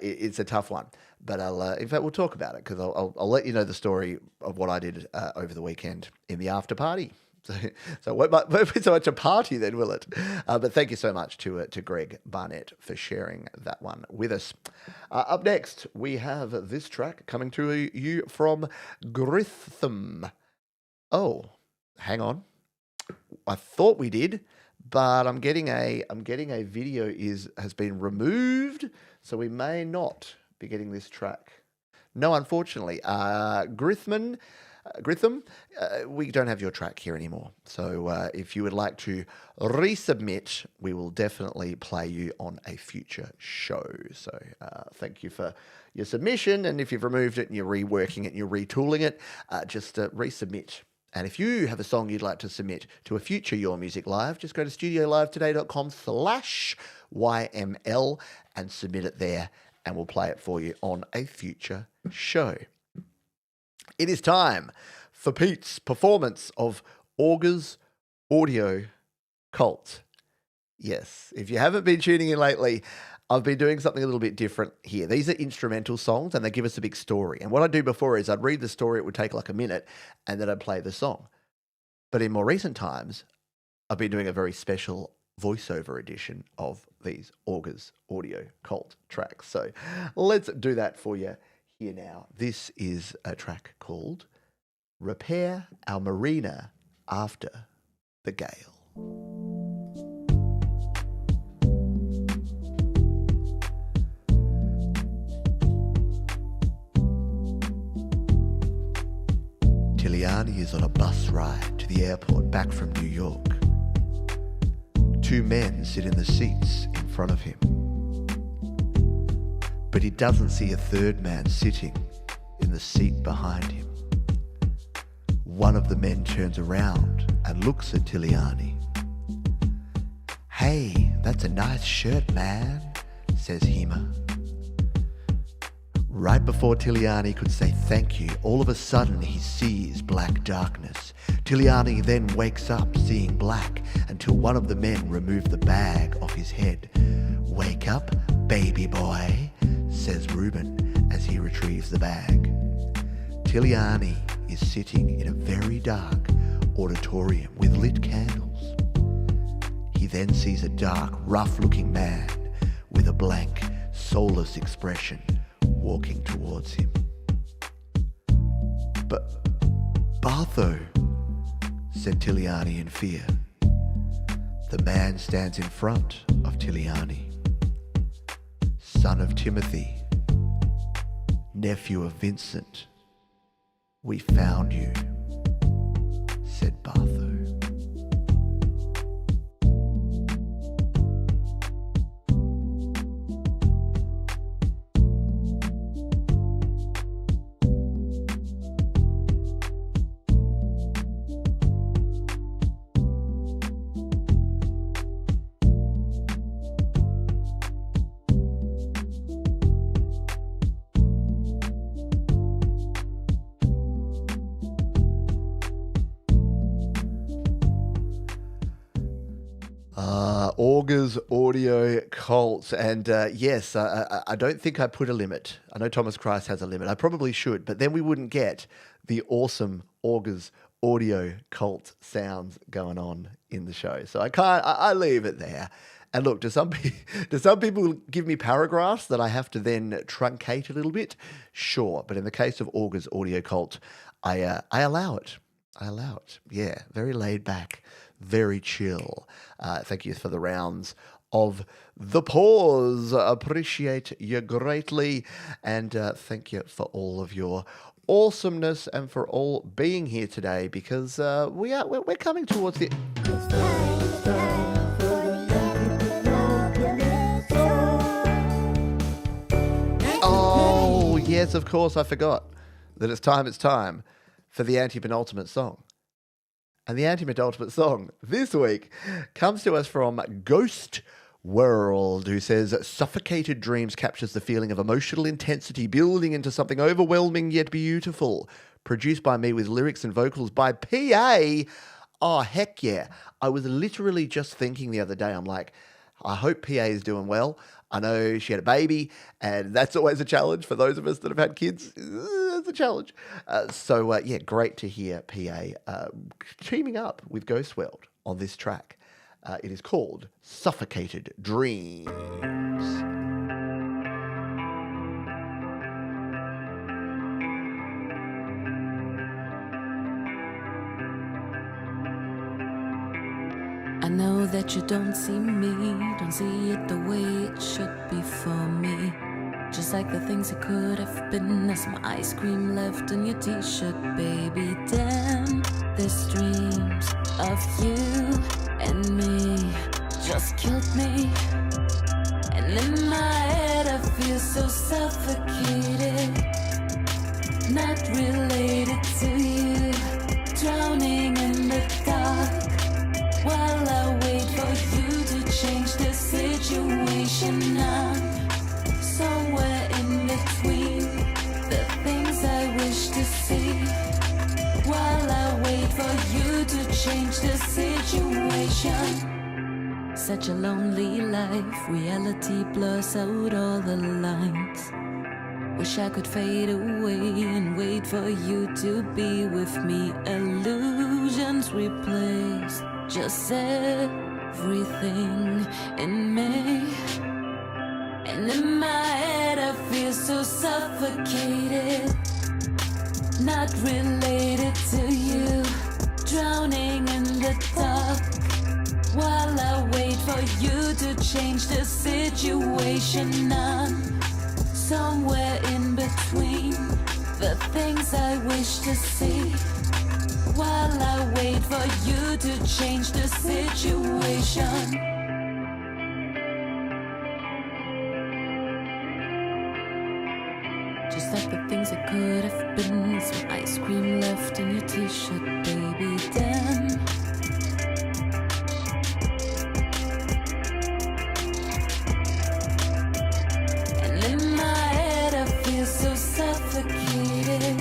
Speaker 2: It's a tough one, but in fact we'll talk about it because I'll let you know the story of what I did over the weekend in the after party. So it won't be so much a party then, will it? But thank you so much to Greg Barnett for sharing that one with us. Up next, we have this track coming to you from Gritham. Oh, hang on. I thought we did, but I'm getting a video has been removed, so we may not be getting this track. No, unfortunately. Gritham, we don't have your track here anymore. So if you would like to resubmit, we will definitely play you on a future show. So thank you for your submission. And if you've removed it and you're reworking it and you're retooling it, just resubmit. And if you have a song you'd like to submit to a future Your Music Live, just go to studiolivetoday.com/YML and submit it there, and we'll play it for you on a future show. It is time for Pete's performance of Augur's Audio Cult. Yes, if you haven't been tuning in lately, I've been doing something a little bit different here. These are instrumental songs and they give us a big story. And what I'd do before is I'd read the story, it would take like a minute, and then I'd play the song. But in more recent times, I've been doing a very special voiceover edition of these Augur's Audio Cult tracks. So let's do that for you here now. This is a track called Repair Our Marina After the Gale. Tiliani is on a bus ride to the airport back from New York. Two men sit in the seats in front of him. But he doesn't see a third man sitting in the seat behind him. One of the men turns around and looks at Tiliani. "Hey, that's a nice shirt, man," says Hema. Right before Tiliani could say thank you, all of a sudden he sees black darkness. Tiliani then wakes up seeing black until one of the men removed the bag off his head. "Wake up, baby boy," says Reuben as he retrieves the bag. Tiliani is sitting in a very dark auditorium with lit candles. He then sees a dark, rough-looking man with a blank, soulless expression walking towards him. "But, Bartho," said Tiliani in fear. The man stands in front of Tiliani. "Son of Timothy, nephew of Vincent, we found you," said Bartho. Augur's Audio Cult. And yes, I don't think I put a limit. I know Thomas Christ has a limit. I probably should, but then we wouldn't get the awesome Augur's Audio Cult sounds going on in the show. So I leave it there. And look, do some people give me paragraphs that I have to then truncate a little bit? Sure. But in the case of Augur's Audio Cult, I allow it. I allow it. Yeah, very laid back, very chill. Thank you for the rounds of the pause. Appreciate you greatly. And thank you for all of your awesomeness and for all being here today, because we're coming towards the... Oh, yes, of course, I forgot that it's time for the anti-penultimate song. And the anti-penultimate song this week comes to us from Ghost World, who says, "Suffocated Dreams captures the feeling of emotional intensity building into something overwhelming yet beautiful. Produced by me with lyrics and vocals by PA. Oh, heck yeah. I was literally just thinking the other day, I'm like, I hope PA is doing well. I know she had a baby, and that's always a challenge for those of us that have had kids. It's a challenge. Yeah, great to hear PA teaming up with Ghost World on this track. It is called Suffocated Dreams.
Speaker 3: I know that you don't see me, don't see it the way it should be for me. Just like the things it could have been. There's some ice cream left in your t-shirt, baby. Damn, there's dreams of you and me just killed me. And in my head I feel so suffocated, not related to you, drowning in the dark. While I wait for you to change the situation, I'm somewhere in between the things I wish to see. While I wait for you to change the situation. Such a lonely life, reality blurs out all the lines. Wish I could fade away and wait for you to be with me. Illusions replace just everything in me. And in my head I feel so suffocated, not related to you, drowning in the dark. While I wait for you to change the situation, I'm somewhere in between the things I wish to see. While I wait for you to change the situation. Just like the things that could have been. Some ice cream left in your t-shirt, baby, damn. And in my head I feel so suffocated,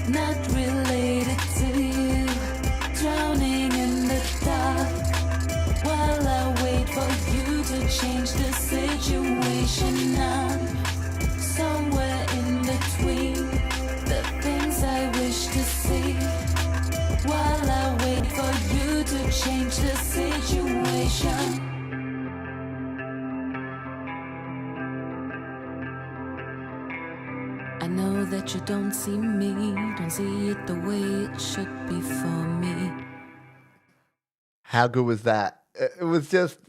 Speaker 3: not related to you, drowning in the dark. While I wait for you to change the situation, I'm somewhere in between the things I wish to see. While I wait for you to change the situation. I know that you don't see me, don't see it the way it should be for me.
Speaker 2: How good was that? It was just,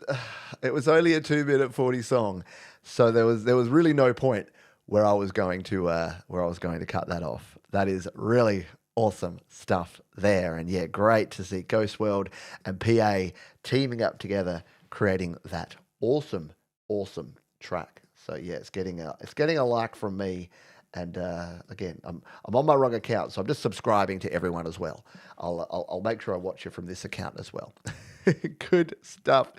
Speaker 2: it was only a 2-minute 40 song, so there was really no point where I was going to cut that off. That is really awesome stuff there, and yeah, great to see Ghost World and PA teaming up together, creating that awesome track. So yeah, it's getting a like from me. And again, I'm on my wrong account, so I'm just subscribing to everyone as well. I'll make sure I watch it from this account as well. Good stuff,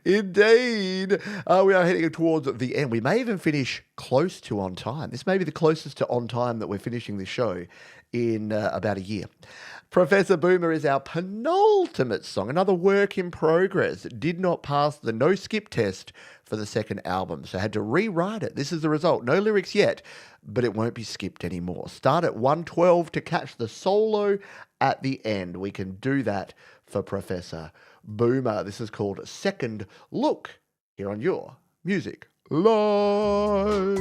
Speaker 2: indeed. We are heading towards the end. We may even finish close to on time. This may be the closest to on time that we're finishing the show in about a year. Professor Boomer is our penultimate song, another work in progress. Did not pass the no skip test for the second album, so I had to rewrite it. This is the result. No lyrics yet, but it won't be skipped anymore. Start at 112 to catch the solo at the end. We can do that for Professor Boomer. This is called Second Look here on Your Music Live.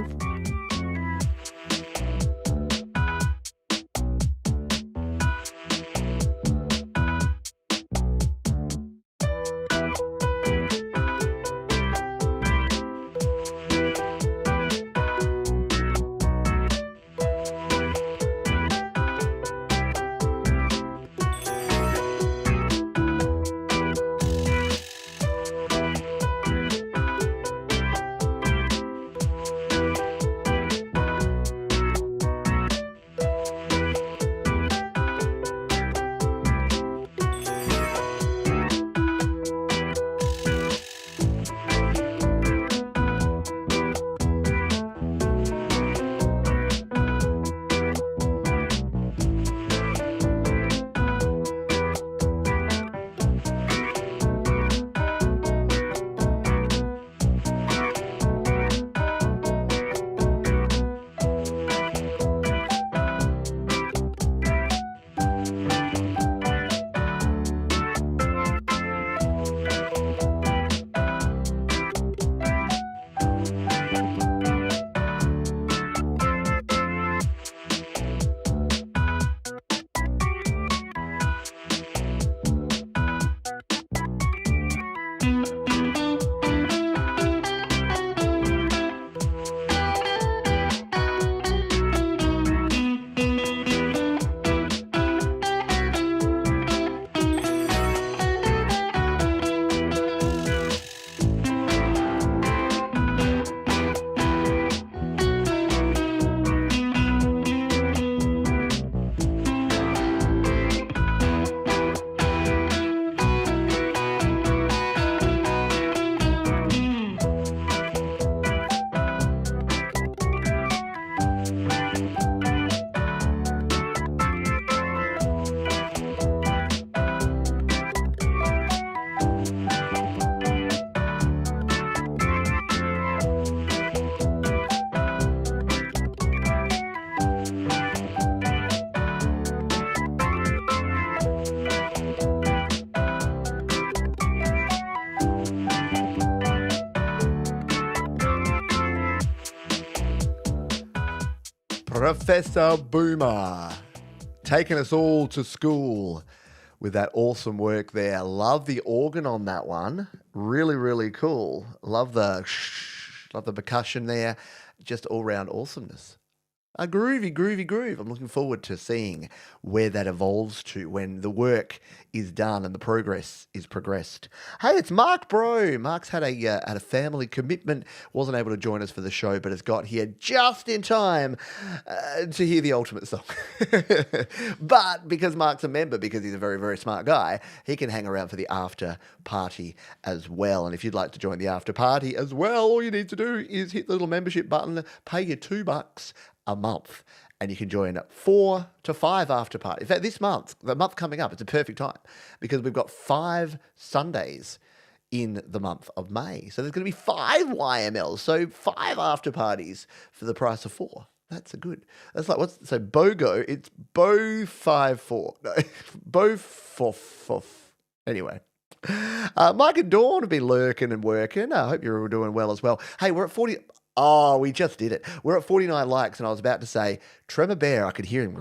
Speaker 2: Professor Boomer, taking us all to school with that awesome work there. Love the organ on that one. Really, really cool. Love the percussion there. Just all-round awesomeness. A groovy, groovy groove. I'm looking forward to seeing where that evolves to when the work is done and the progress is progressed. Hey, it's Mark, bro. Mark's had a family commitment, wasn't able to join us for the show, but has got here just in time to hear the ultimate song. But because Mark's a member, because he's a very, very smart guy, he can hang around for the after party as well. And if you'd like to join the after party as well, all you need to do is hit the little membership button, pay your $2 a month, and you can join 4 to 5 after parties. In fact, this month, the month coming up, it's a perfect time because we've got 5 Sundays in the month of May. So there's going to be 5 YMLs, so 5 after parties for the price of 4. That's like, so BOGO, it's BO54. No, BO44. Anyway. Mike and Dawn have been lurking and working. I hope you're all doing well as well. Hey, we're at 40... Oh, we just did it. We're at 49 likes, and I was about to say, Tremor Bear, I could hear him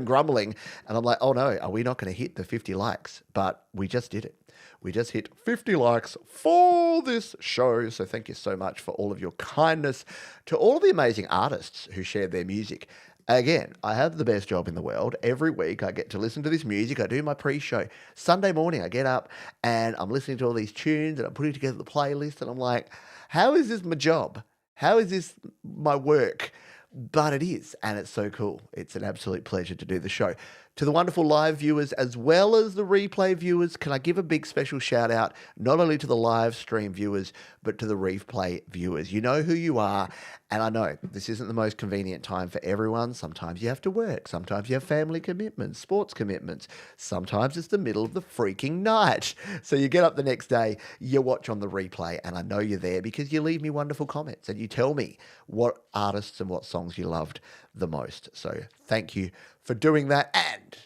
Speaker 2: grumbling, and I'm like, oh no, are we not going to hit the 50 likes? But we just did it. We just hit 50 likes for this show, so thank you so much for all of your kindness to all of the amazing artists who shared their music. Again, I have the best job in the world. Every week I get to listen to this music. I do my pre-show. Sunday morning I get up and I'm listening to all these tunes and I'm putting together the playlist and I'm like, how is this my job? How is this my work? But it is, and it's so cool. It's an absolute pleasure to do the show. To the wonderful live viewers as well as the replay viewers, can I give a big special shout out not only to the live stream viewers, but to the replay viewers. You know who you are, and I know this isn't the most convenient time for everyone. Sometimes you have to work. Sometimes you have family commitments, sports commitments. Sometimes it's the middle of the freaking night. So you get up the next day, you watch on the replay, and I know you're there because you leave me wonderful comments and you tell me what artists and what songs you loved the most. So thank you for doing that, and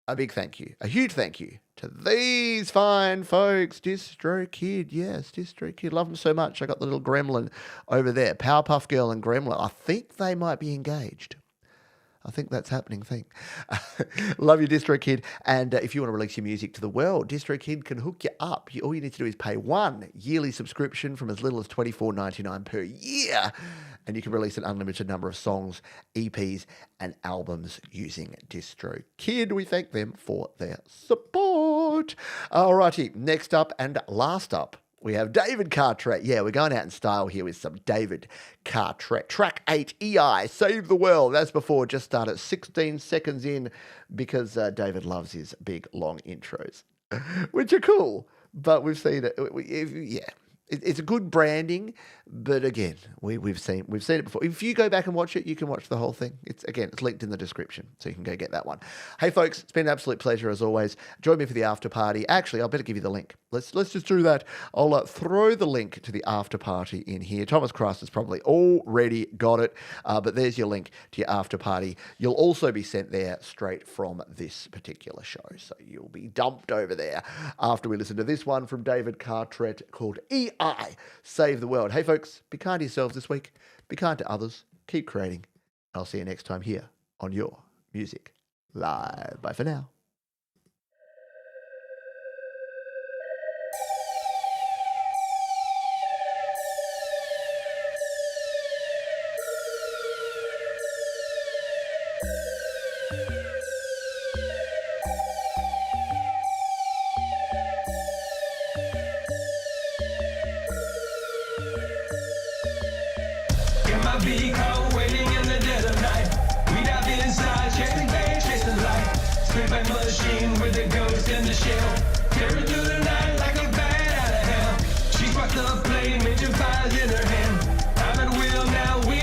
Speaker 2: a big thank you, a huge thank you to these fine folks. DistroKid, yes, DistroKid, love them so much. I got the little gremlin over there, Powerpuff Girl and Gremlin. I think they might be engaged. I think that's happening thing. Love you, DistroKid. And if you want to release your music to the world, DistroKid can hook you up. All you need to do is pay 1 yearly subscription from as little as $24.99 per year. And you can release an unlimited number of songs, EPs, and albums using DistroKid. We thank them for their support. Alrighty, next up and last up, we have David Cartwright. Yeah, we're going out in style here with some David Cartwright. Track 8, EI, Save the World. That's before, just started 16 seconds in because David loves his big, long intros, which are cool. But we've seen it. Yeah, it's a good branding. But again, we've seen it before. If you go back and watch it, you can watch the whole thing. It's linked in the description, so you can go get that one. Hey, folks, it's been an absolute pleasure as always. Join me for the after party. Actually, I'll better give you the link. Let's just do that. I'll throw the link to the after party in here. Thomas Christ has probably already got it, but there's your link to your after party. You'll also be sent there straight from this particular show, so you'll be dumped over there after we listen to this one from David Cartwright called EI, Save the World. Hey, folks, be kind to yourselves this week. Be kind to others. Keep creating. I'll see you next time here on Your Music Live. Bye for now.
Speaker 9: Vehicle waiting in the dead of night. We dive inside, chasing pain, chasing light. Straight back machine with a ghost in the shell. Tearing through the night like a bat out of hell. She sparks the flame, engine fires in her hand. I'm at will now, we